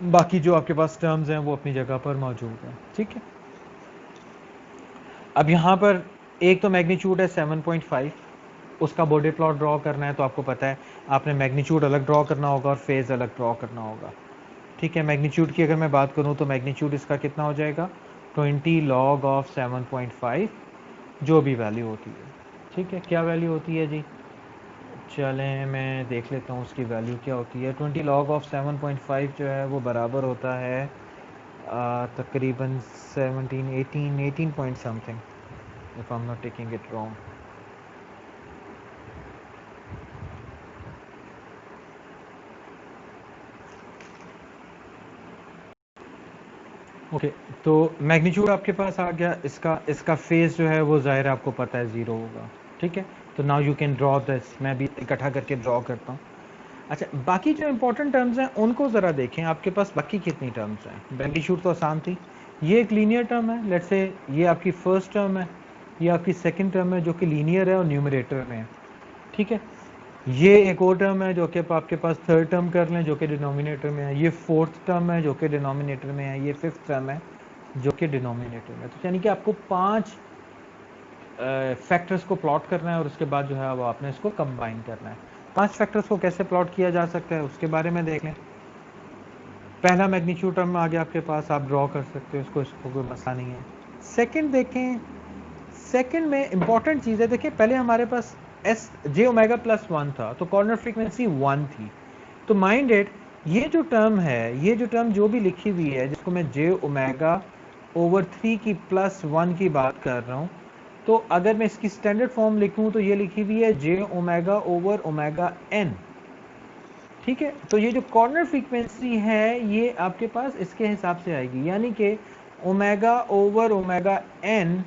बाकी जो आपके पास टर्म्स हैं वो अपनी जगह पर मौजूद हैं। ठीक है, अब यहाँ पर एक तो मैग्नीट्यूड है 7.5, उसका बॉडी प्लॉट ड्रॉ करना है, तो आपको पता है आपने मैग्नीट्यूड अलग ड्रॉ करना होगा और फेज अलग ड्रॉ करना होगा। ठीक है, मैग्नीट्यूड की अगर मैं बात करूँ तो मैग्नीट्यूड इसका कितना हो जाएगा, 20 log ऑफ 7.5, जो भी वैल्यू होती है। ठीक है, क्या वैल्यू होती है जी, चलें मैं देख लेता हूँ उसकी वैल्यू क्या होती है। 20 log ऑफ 7.5 जो है वो बराबर होता है तकरीबन 18 point something, if I am not taking it wrong. Okay, तो मैग्नीट्यूड आपके पास आ गया, इसका फेज जो है वो ज़ाहिर आपको पता है 0 होगा। ठीक है, तो now you can draw this, मैं भी इकट्ठा करके ड्रॉ करता हूँ। अच्छा, बाकी जो इंपॉर्टेंट टर्म्स हैं उनको ज़रा देखें, आपके पास बाकी कितनी टर्म्स हैं। मैग्नीट्यूड तो आसान थी, ये एक लीनियर टर्म है, लेट्स से ये आपकी फर्स्ट टर्म है, ये आपकी सेकंड टर्म है जो कि लीनियर है और न्यूमरेटर में है। ठीक है, ये एक और टर्म है जो कि आपके पास थर्ड टर्म कर लें जो कि डिनोमिनेटर में है, ये फोर्थ टर्म है जो कि डिनोमिनेटर में है, ये फिफ्थ टर्म है जो कि डिनोमिनेटर में। तो यानी कि आपको 5 फैक्टर्स को प्लॉट करना है और उसके बाद जो है वो आपने इसको कंबाइन करना है। 5 फैक्टर्स को कैसे प्लॉट किया जा सकता है उसके बारे में देख लें। पहला मैग्नीट्यूड टर्म आ गया आपके पास, आप ड्रॉ कर सकते हो इसको कोई मसला नहीं है। सेकंड देखें, सेकंड में इंपॉर्टेंट चीज़ है, देखिए पहले हमारे पास एस जे ओमेगा प्लस 1 था, तो कॉर्नर फ्रीक्वेंसी 1 थी। तो माइंड इट, ये जो टर्म है, ये जो टर्म जो भी लिखी हुई है जिसको मैं जे ओमेगा ओवर 3 की प्लस 1 की बात कर रहा हूँ, तो अगर मैं इसकी स्टैंडर्ड फॉर्म लिखूं तो ये लिखी हुई है J omega over omega N. ठीक है, तो ये जो कॉर्नर फ्रीक्वेंसी है ये आपके पास इसके हिसाब से आएगी, यानी कि ओमेगा ओवर ओमेगा एन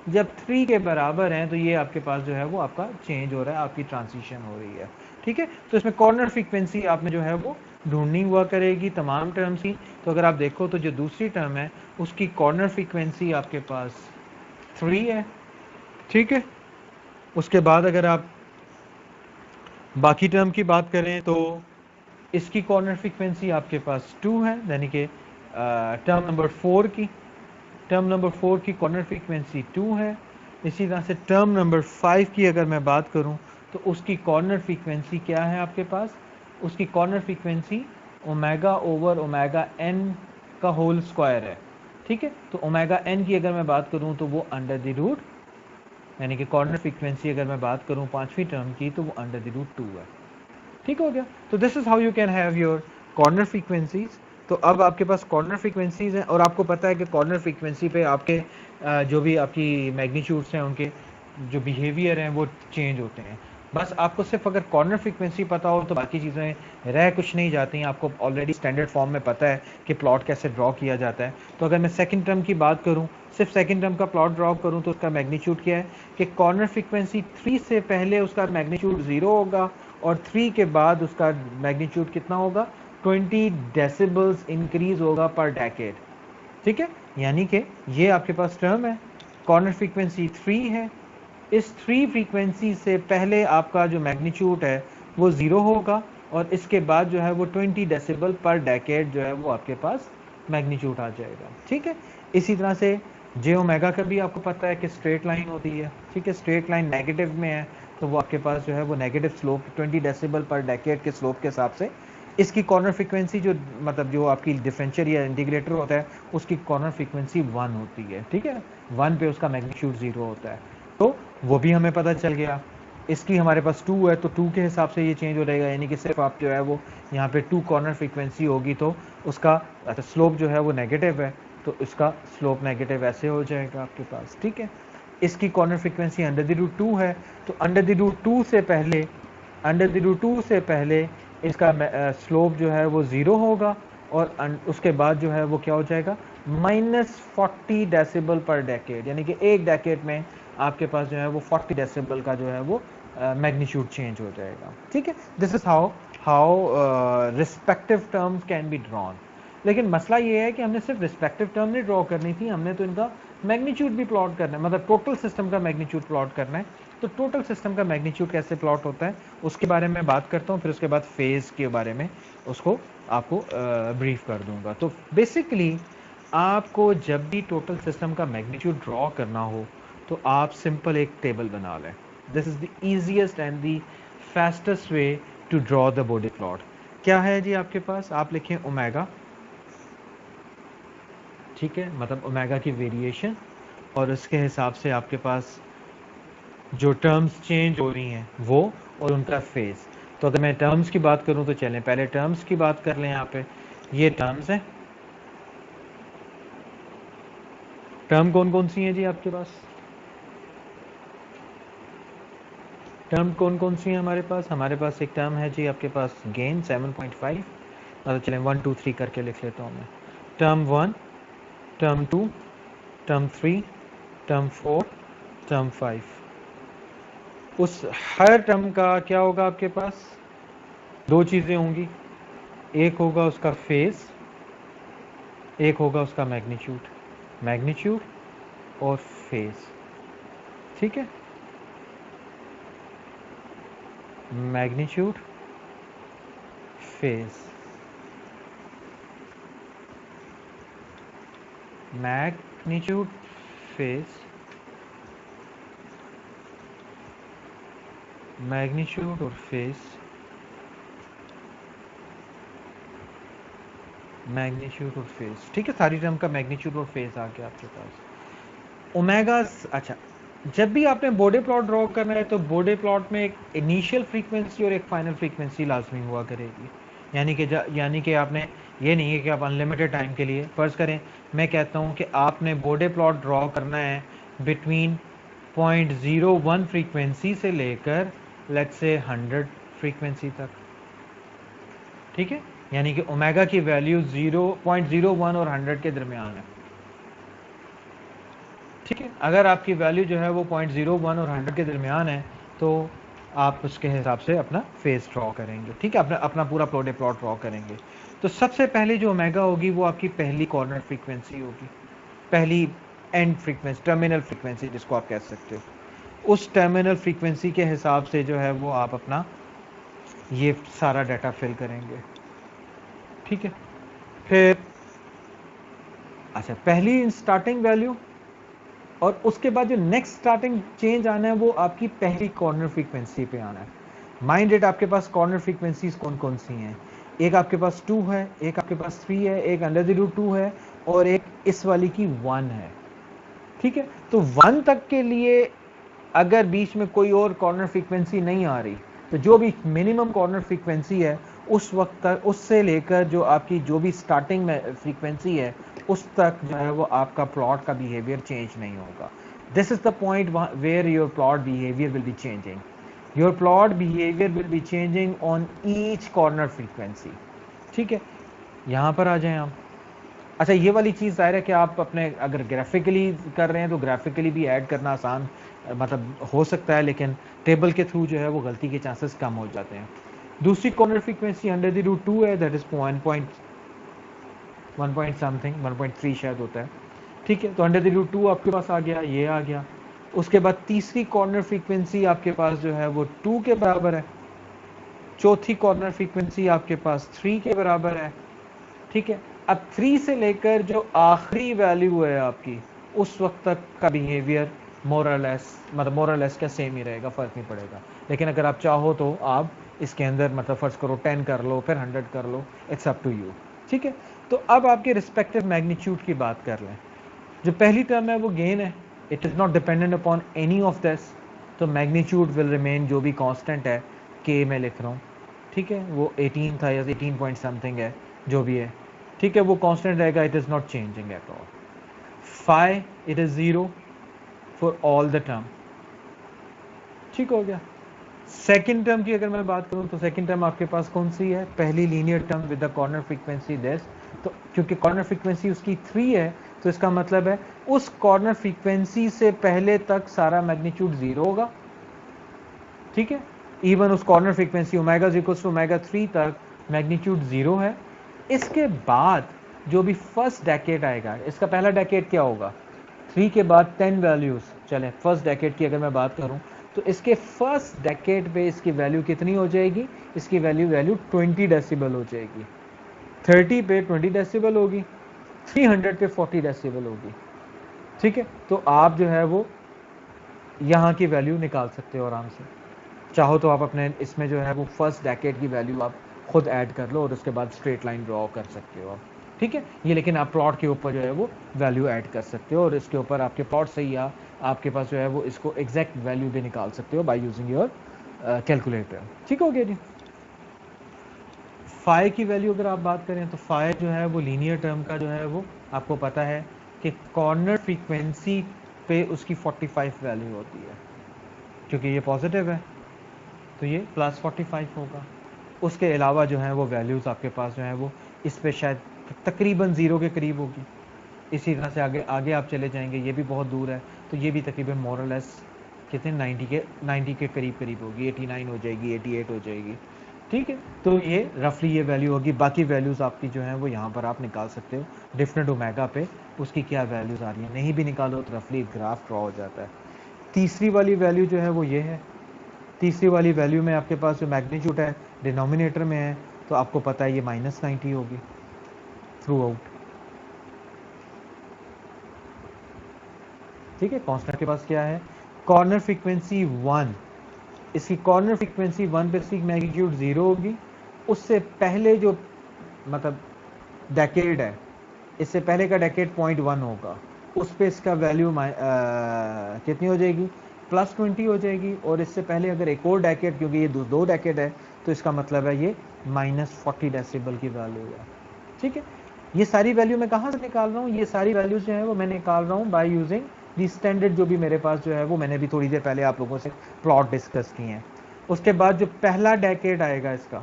जब 3 के बराबर हैं तो ये आपके पास जो है वो आपका चेंज हो रहा है, आपकी ट्रांजिशन हो रही है। ठीक है, तो इसमें कॉर्नर फ्रीक्वेंसी आपने जो है वो ढूंढनी हुआ करेगी तमाम टर्म्स की। तो अगर आप देखो तो जो दूसरी टर्म है उसकी कॉर्नर फ्रीक्वेंसी आपके पास 3 है। ठीक है, उसके बाद अगर आप बाकी टर्म की बात करें तो इसकी कॉर्नर फ्रीक्वेंसी आपके पास 2 है, यानी कि टर्म नंबर 4 की कॉर्नर फ्रीक्वेंसी 2 है। इसी तरह से टर्म नंबर 5 की अगर मैं बात करूं तो उसकी कॉर्नर फ्रीक्वेंसी क्या है आपके पास, उसकी corner frequency omega over omega N का होल स्क्वायर है। ठीक है, तो ओमेगा एन की अगर मैं बात करूं तो वो अंडर द रूट, यानी कि कॉर्नर फ्रीक्वेंसी अगर मैं बात करूं 5वीं टर्म की तो वो अंडर द रूट 2 है। ठीक हो गया, तो this is how you can have your corner frequencies. तो अब आपके पास कॉर्नर फ्रीक्वेंसीज हैं और आपको पता है कि कॉर्नर फ्रीक्वेंसी पे आपके जो भी आपकी मैग्नीट्यूड्स हैं उनके जो बिहेवियर हैं वो चेंज होते हैं। बस आपको सिर्फ अगर कॉर्नर फ्रीक्वेंसी पता हो तो बाकी चीज़ें रह कुछ नहीं जाती हैं, आपको ऑलरेडी स्टैंडर्ड फॉर्म में पता है कि प्लॉट कैसे ड्रॉ किया जाता है। तो अगर मैं सेकंड टर्म की बात करूं, सिर्फ सेकंड टर्म का प्लॉट ड्रॉ करूं तो उसका मैग्नीट्यूड क्या है कि कॉर्नर फ्रीक्वेंसी 3 से पहले उसका मैग्नीट्यूड 0 होगा और 3 के बाद उसका मैग्नीट्यूड कितना होगा, 20 डेसिबल्स इंक्रीज होगा पर डेकेड। ठीक है, यानी कि ये आपके पास टर्म है, कॉर्नर फ्रीक्वेंसी 3 है, इस 3 फ्रीक्वेंसी से पहले आपका जो मैग्नीट्यूड है वो 0 होगा और इसके बाद जो है वो 20 डेसिबल पर डेकेड जो है वो आपके पास मैग्नीट्यूड आ जाएगा। ठीक है, इसी तरह से जे ओमेगा का भी आपको पता है कि स्ट्रेट लाइन होती है। ठीक है, स्ट्रेट लाइन नेगेटिव में है तो वो आपके पास जो है वो नेगेटिव स्लोप 20 डेसिबल पर डेकेड के स्लोप के हिसाब से इसकी कॉर्नर फ्रीक्वेंसी जो मतलब जो आपकी डिफरेंशियल या इंटीग्रेटर होता है उसकी कॉर्नर फ्रीक्वेंसी 1 होती है। ठीक है, 1 पे उसका मैग्नीट्यूड 0 होता है, तो वो भी हमें पता चल गया। इसकी हमारे पास 2 है तो 2 के हिसाब से ये चेंज हो जाएगा, यानी कि सिर्फ आप जो है वो यहाँ पे 2 कॉर्नर फ्रीक्वेंसी होगी तो उसका स्लोप जो है वो नेगेटिव है, तो इसका स्लोप नेगेटिव ऐसे हो जाएगा आपके पास। ठीक है, इसकी corner frequency under the root 2 है, तो अंडर द रूट 2 से पहले इसका स्लोप जो है वो 0 होगा और उसके बाद जो है वो क्या हो जाएगा, -40 डेसिबल पर डेकेड, यानी कि एक डेकेड में आपके पास जो है वो 40 डेसिबल का जो है वो मैग्नीट्यूड चेंज हो जाएगा। ठीक है, this is how respective terms can be drawn. लेकिन मसला ये है कि हमने सिर्फ रिस्पेक्टिव टर्म नहीं ड्रॉ करनी थी, हमने तो इनका मैग्नीट्यूड भी प्लॉट करना है, मतलब टोटल सिस्टम का मैग्नीट्यूड प्लॉट करना है। तो टोटल सिस्टम का मैग्नीट्यूड कैसे प्लॉट होता है उसके बारे में बात करता हूँ, फिर उसके बाद फेज के बारे में उसको आपको ब्रीफ कर दूंगा। तो बेसिकली आपको जब भी टोटल सिस्टम का मैग्नीट्यूड ड्रॉ करना हो तो आप सिंपल एक टेबल बना लें। This is the easiest and the fastest way to draw the Bode plot. क्या है जी आपके पास, आप लिखें ओमेगा, ठीक है, मतलब ओमेगा की वेरिएशन, और उसके हिसाब से आपके पास जो टर्म्स चेंज हो रही हैं वो और उनका फेज। तो अगर मैं टर्म्स की बात करूं तो चलें पहले टर्म्स की बात कर लें। यहाँ पे ये टर्म्स हैं, टर्म कौन कौन सी हैं जी आपके पास, टर्म कौन कौन सी हैं हमारे पास एक टर्म है जी आपके पास गेन 7.5, मतलब चलें 1 2 3 करके लिख लेता हूँ मैं। Term 1, term 2, term 3, term 4, term 5। उस हर टर्म का क्या होगा आपके पास, दो चीज़ें होंगी, एक होगा उसका फेज, एक होगा उसका मैग्नीट्यूड, मैग्नीट्यूड और फेज, ठीक है, magnitude phase, magnitude phase, magnitude और फेज, मैग्नीट्यूड और फेज, ठीक है, सारी टर्म का मैग्नीट्यूड और फेज आ गया आपके पास। ओमेगा, अच्छा, जब भी आपने बॉडी प्लॉट ड्रॉ करना है तो बॉडी प्लॉट में एक इनिशियल फ्रीक्वेंसी और एक फाइनल फ्रीक्वेंसी लाजमी हुआ करेगी। यानी कि आपने ये नहीं है कि आप अनलिमिटेड टाइम के लिए, फर्ज करें मैं कहता हूँ कि आपने बॉडी प्लॉट ड्रॉ करना है बिटवीन 0.01 फ्रीक्वेंसी से लेकर लेट्स से 100 फ्रीक्वेंसी तक, ठीक है, यानी कि ओमेगा की वैल्यू 0.01 और 100 के दरमियान है, ठीक है। अगर आपकी वैल्यू जो है वो 0.01 और 100 के दरमियान है तो आप उसके हिसाब से अपना फेज ड्रॉ करेंगे, ठीक है, अपना पूरा प्लॉट ड्रॉ करेंगे। तो सबसे पहले जो ओमेगा होगी वो आपकी पहली कॉर्नर फ्रीक्वेंसी होगी, पहली एंड फ्रीक्वेंसी, टर्मिनल फ्रीक्वेंसी जिसको आप कह सकते हो। उस टर्मिनल फ्रीक्वेंसी के हिसाब से जो है वो आप अपना ये सारा डाटा फिल करेंगे, ठीक है। फिर अच्छा, पहली स्टार्टिंग वैल्यू और उसके बाद जो नेक्स्ट स्टार्टिंग चेंज आना है वो आपकी पहली कॉर्नर फ्रीक्वेंसी पे आना है। माइंड इट, आपके पास कॉर्नर फ्रीक्वेंसीज कौन कौन सी हैं, एक आपके पास 2 है, एक आपके पास 3 है, एक √2 है और एक इस वाली की 1 है, ठीक है। तो 1 तक के लिए अगर बीच में कोई और कॉर्नर फ्रीक्वेंसी नहीं आ रही तो जो भी मिनिमम कॉर्नर फ्रीक्वेंसी है उस वक्त तक, उससे लेकर जो आपकी जो भी स्टार्टिंग में फ्रीक्वेंसी है उस तक जो है वो आपका प्लॉट का बिहेवियर चेंज नहीं होगा। This is the point where your plot behaviour will be changing, your plot behaviour will be changing on each corner frequency, ठीक है। यहां पर आ जाएं हम। अच्छा, ये वाली चीज़ ज़ाहिर है कि आप अपने अगर ग्राफिकली कर रहे हैं तो ग्राफिकली भी ऐड करना आसान मतलब हो सकता है, लेकिन टेबल के थ्रू जो है वो गलती के चांसेस कम हो जाते हैं। दूसरी कॉर्नर फ्रीक्वेंसी 100√2 है, दैट इज 1 पॉइंट समथिंग 1.3 शायद होता है, ठीक है। तो 100√2 आपके पास आ गया, ये आ गया। उसके बाद तीसरी कॉर्नर फ्रीक्वेंसी आपके पास जो है वो 2 के बराबर है, चौथी कॉर्नर फ्रीक्वेंसी आपके पास 3 के बराबर है, ठीक है। अब 3 से लेकर जो आखिरी वैल्यू है आपकी उस वक्त तक का बिहेवियर मोरलेस, मतलब मोरलेस क्या सेम ही रहेगा, फर्क नहीं पड़ेगा। लेकिन अगर आप चाहो तो आप इसके अंदर मतलब फर्ज करो 10 कर लो, फिर 100 कर लो, इट्स अप टू यू, ठीक है। तो अब आपके रिस्पेक्टिव मैग्नीट्यूड की बात कर लें। जो पहली टर्म है वो गेन है, it is not dependent upon any of this, तो मैग्नीट्यूड विल रिमेन जो भी कांस्टेंट है, के मैं लिख रहा हूँ, ठीक है, वो 18 था या 18 पॉइंट समथिंग है, जो भी है, ठीक है, वो कांस्टेंट रहेगा, it is not changing at all. Phi it is 0 for all the term, ठीक हो गया। सेकेंड टर्म की अगर मैं बात करूं तो सेकेंड टर्म आपके पास कौन सी है, पहली linear term with the corner frequency this, तो क्योंकि कॉर्नर फ्रीक्वेंसी उसकी 3 है तो इसका मतलब है उस कॉर्नर फ्रीक्वेंसी से पहले तक सारा मैग्नीट्यूड 0 होगा, ठीक है। इवन उस corner frequency omega equals to omega 3 तक मैग्नीट्यूड 0 है। इसके बाद जो भी फर्स्ट डेकेड आएगा, इसका पहला डेकेड क्या होगा, 3 के बाद 10 वैल्यूज। चलें फर्स्ट डेकेड की अगर मैं बात करूं तो इसके फर्स्ट डेकेड पे इसकी वैल्यू कितनी हो जाएगी, इसकी वैल्यू 20 डेसिबल हो जाएगी, 30 पे 20 डेसिबल होगी, 300 पे 40 डेसिबल होगी। ठीक है, तो आप जो है वो यहाँ की वैल्यू निकाल सकते हो आराम से। चाहो तो आप अपने इसमें जो है वो फर्स्ट डेकेड की वैल्यू आप खुद ऐड कर लो और उसके बाद स्ट्रेट लाइन ड्रॉ कर सकते हो आप। ठीक है, ये लेकिन आप प्लॉट के ऊपर जो है वो वैल्यू ऐड कर सकते हो और इसके ऊपर आपके प्लॉट से ही आपके पास जो है वो इसको एग्जैक्ट वैल्यू भी निकाल सकते हो बाय यूजिंग योर कैलकुलेटर। ठीक हो गया जी। फाई की वैल्यू अगर आप बात करें तो फाई जो है वो लीनियर टर्म का जो है वो आपको पता है कि कॉर्नर फ्रीक्वेंसी पे उसकी 45 वैल्यू होती है, क्योंकि ये पॉजिटिव है तो ये प्लस 45 होगा। उसके अलावा जो है वो वैल्यूज़ आपके पास जो है वो इस पे शायद तकरीबन 0 के करीब होगी। इसी तरह से आगे आगे आप चले जाएंगे, ये भी बहुत दूर है तो ये भी तकरीबन मोरलेस कितने 90 के करीब करीब होगी, 89 हो जाएगी, 88 हो जाएगी। ठीक है, तो ये रफली ये वैल्यू होगी। बाकी वैल्यूज़ आपकी जो है वो यहाँ पर आप निकाल सकते हो डिफरेंट ओमेगा पे उसकी क्या वैल्यूज़ आ रही है। नहीं भी निकालो तो रफली ग्राफ ड्रॉ हो जाता है। तीसरी वाली वैल्यू जो है वो ये है, तीसरी वाली वैल्यू में आपके पास जो मैग्नीट्यूड है डिनोमिनेटर में है तो आपको पता है ये -90 होगी थ्रू आउट। ठीक है, कांस्टेंट के पास क्या है, कॉर्नर फ्रीक्वेंसी 1, इसकी कॉर्नर फ्रीक्वेंसी 1 पे इसकी मैग्नीट्यूड 0 होगी। उससे पहले जो मतलब डेकेड है, इससे पहले का डेकेड 0.1 होगा, उस पे इसका वैल्यू कितनी हो जाएगी, +20 हो जाएगी। और इससे पहले अगर एक और डेकेड, क्योंकि ये दो डेकेड है तो इसका मतलब है ये -40 डेसिबल की वैल्यू है। ठीक है, ये सारी वैल्यू मैं कहाँ से निकाल रहा हूँ, ये सारी वैल्यूज जो है वो मैं निकाल रहा हूँ बाय यूजिंग दी स्टैंडर्ड जो भी मेरे पास जो है वो मैंने भी थोड़ी देर पहले आप लोगों से प्लॉट डिस्कस किए हैं। उसके बाद जो पहला डेकेड आएगा इसका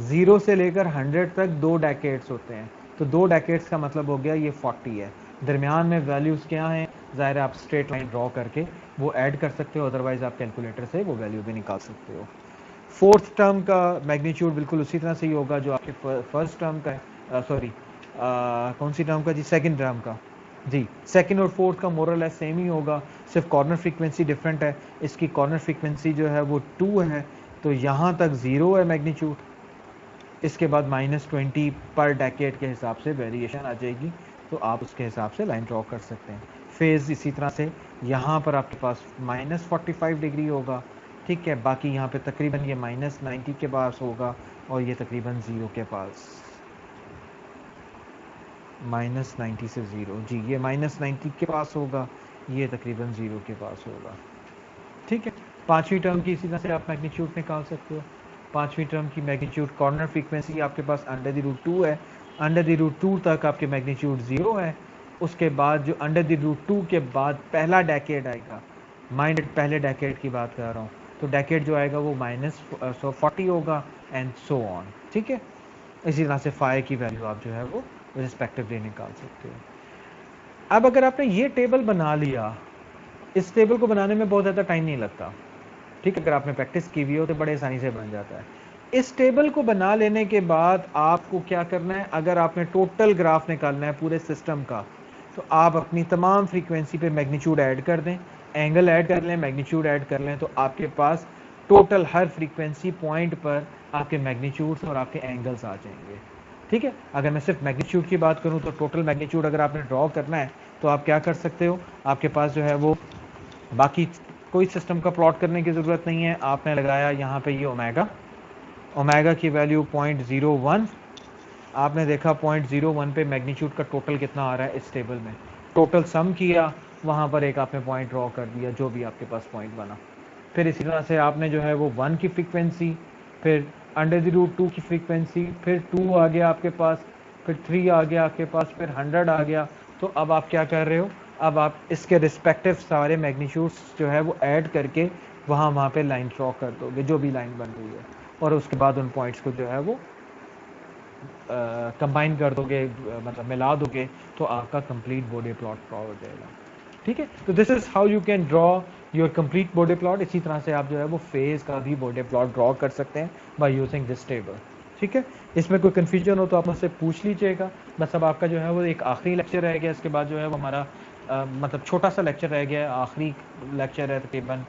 0 से लेकर 100 तक 2 डेकेड्स होते हैं, तो 2 डेकेड्स का मतलब हो गया ये 40 है। दरमियान में वैल्यूज़ क्या हैं, ज़ाहिर है आप स्ट्रेट लाइन ड्रॉ करके वो ऐड कर सकते हो, अदरवाइज आप कैलकुलेटर से वो वैल्यू भी निकाल सकते हो। फोर्थ टर्म का मैग्नीट्यूड बिल्कुल उसी तरह से ही होगा जो आपके फर्स्ट टर्म का है, सॉरी कौन सी टर्म का जी, सेकंड टर्म का जी। सेकंड और फोर्थ का मोरलेस सेम ही होगा, सिर्फ कॉर्नर फ्रीक्वेंसी डिफरेंट है। इसकी कॉर्नर फ्रीक्वेंसी जो है वो 2 है तो यहाँ तक 0 है मैग्नीट्यूड, इसके बाद -20 पर डेकेड के हिसाब से वेरिएशन आ जाएगी, तो आप उसके हिसाब से लाइन ड्रॉ कर सकते हैं। फेज़ इसी तरह से यहाँ पर आपके पास -45 डिग्री होगा। ठीक है, बाकी यहाँ पे तकरीबन ये -90 के पास होगा और ये तकरीबन 0 के पास, -90 से 0 जी, ये -90 के पास होगा, ये तकरीबन 0 के पास होगा। ठीक है, पांचवी टर्म की इसी तरह से आप मैग्नीट्यूड निकाल सकते हो। पांचवी टर्म की मैग्नीट्यूड कॉर्नर फ्रीक्वेंसी आपके पास √2 है, √2 तक आपके मैग्नीट्यूड 0 है। उसके बाद जो √2 के बाद पहला डेकेड आएगा, माइंड पहले डेकेड की बात कर रहा हूँ, तो डेकेड जो आएगा वो -40 होगा एंड सो ऑन। ठीक है, इसी तरह से फाई की वैल्यू आप जो है वो रिस्पेक्टिवली निकाल सकते हो। अब अगर आपने ये टेबल बना लिया, इस टेबल को बनाने में बहुत ज़्यादा टाइम नहीं लगता। ठीक है, अगर आपने प्रैक्टिस की हुई हो तो बड़े आसानी से बन जाता है। इस टेबल को बना लेने के बाद आपको क्या करना है, अगर आपने टोटल ग्राफ निकालना है पूरे सिस्टम का, तो आप अपनी तमाम फ्रीक्वेंसी पे मैग्नीट्यूड ऐड कर दें, एंगल ऐड कर लें, मैग्नीट्यूड ऐड कर लें, तो आपके पास टोटल हर फ्रीक्वेंसी पॉइंट पर आपके मैग्नीट्यूड्स और आपके एंगल्स आ जाएंगे। ठीक है, अगर मैं सिर्फ मैग्नीट्यूड की बात करूं तो टोटल मैग्नीट्यूड अगर आपने ड्रॉ करना है तो आप क्या कर सकते हो, आपके पास जो है वो बाकी कोई सिस्टम का प्लॉट करने की ज़रूरत नहीं है। आपने लगाया यहाँ पे ये ओमेगा की वैल्यू 0.01, आपने देखा 0.01 पे मैग्नीट्यूड का टोटल कितना आ रहा है इस टेबल में, टोटल सम किया, वहाँ पर एक आपने पॉइंट ड्रॉ कर दिया जो भी आपके पास पॉइंट बना। फिर इसी तरह से आपने जो है वो 1 की फ्रीक्वेंसी, फिर √2 की फ्रीक्वेंसी, फिर 2 आ गया आपके पास, फिर 3 आ गया आपके पास, फिर 100 आ गया। तो अब आप क्या कर रहे हो, अब आप इसके रिस्पेक्टिव सारे मैग्नीट्यूड्स जो है वो ऐड करके वहाँ पे लाइन ड्रॉ कर दोगे, जो भी लाइन बन रही है, और उसके बाद उन पॉइंट्स को जो है वो कंबाइन कर दोगे, मतलब मिला दोगे, तो आपका कंप्लीट बॉडी प्लॉट ड्रॉ हो जाएगा। ठीक है, तो this is how you can draw your complete body plot. इसी तरह से आप जो है वो फेज का भी बॉडी प्लॉट ड्रॉ कर सकते हैं बाय यूजिंग दिस टेबल। ठीक है, इसमें कोई कन्फ्यूजन हो तो आप मुझसे पूछ लीजिएगा। बस अब आपका जो है वो एक आखिरी लेक्चर रह गया, इसके बाद जो है वो हमारा मतलब छोटा सा लेक्चर रह गया है, आखिरी लेक्चर है तकरीबन,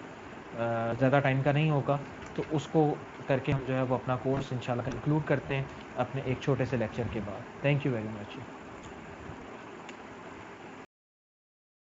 ज़्यादा टाइम का नहीं होगा, तो उसको करके हम जो है वो अपना कोर्स इंशाल्लाह कंक्लूड करते हैं अपने एक छोटे से लेक्चर के बाद। Thank you very much.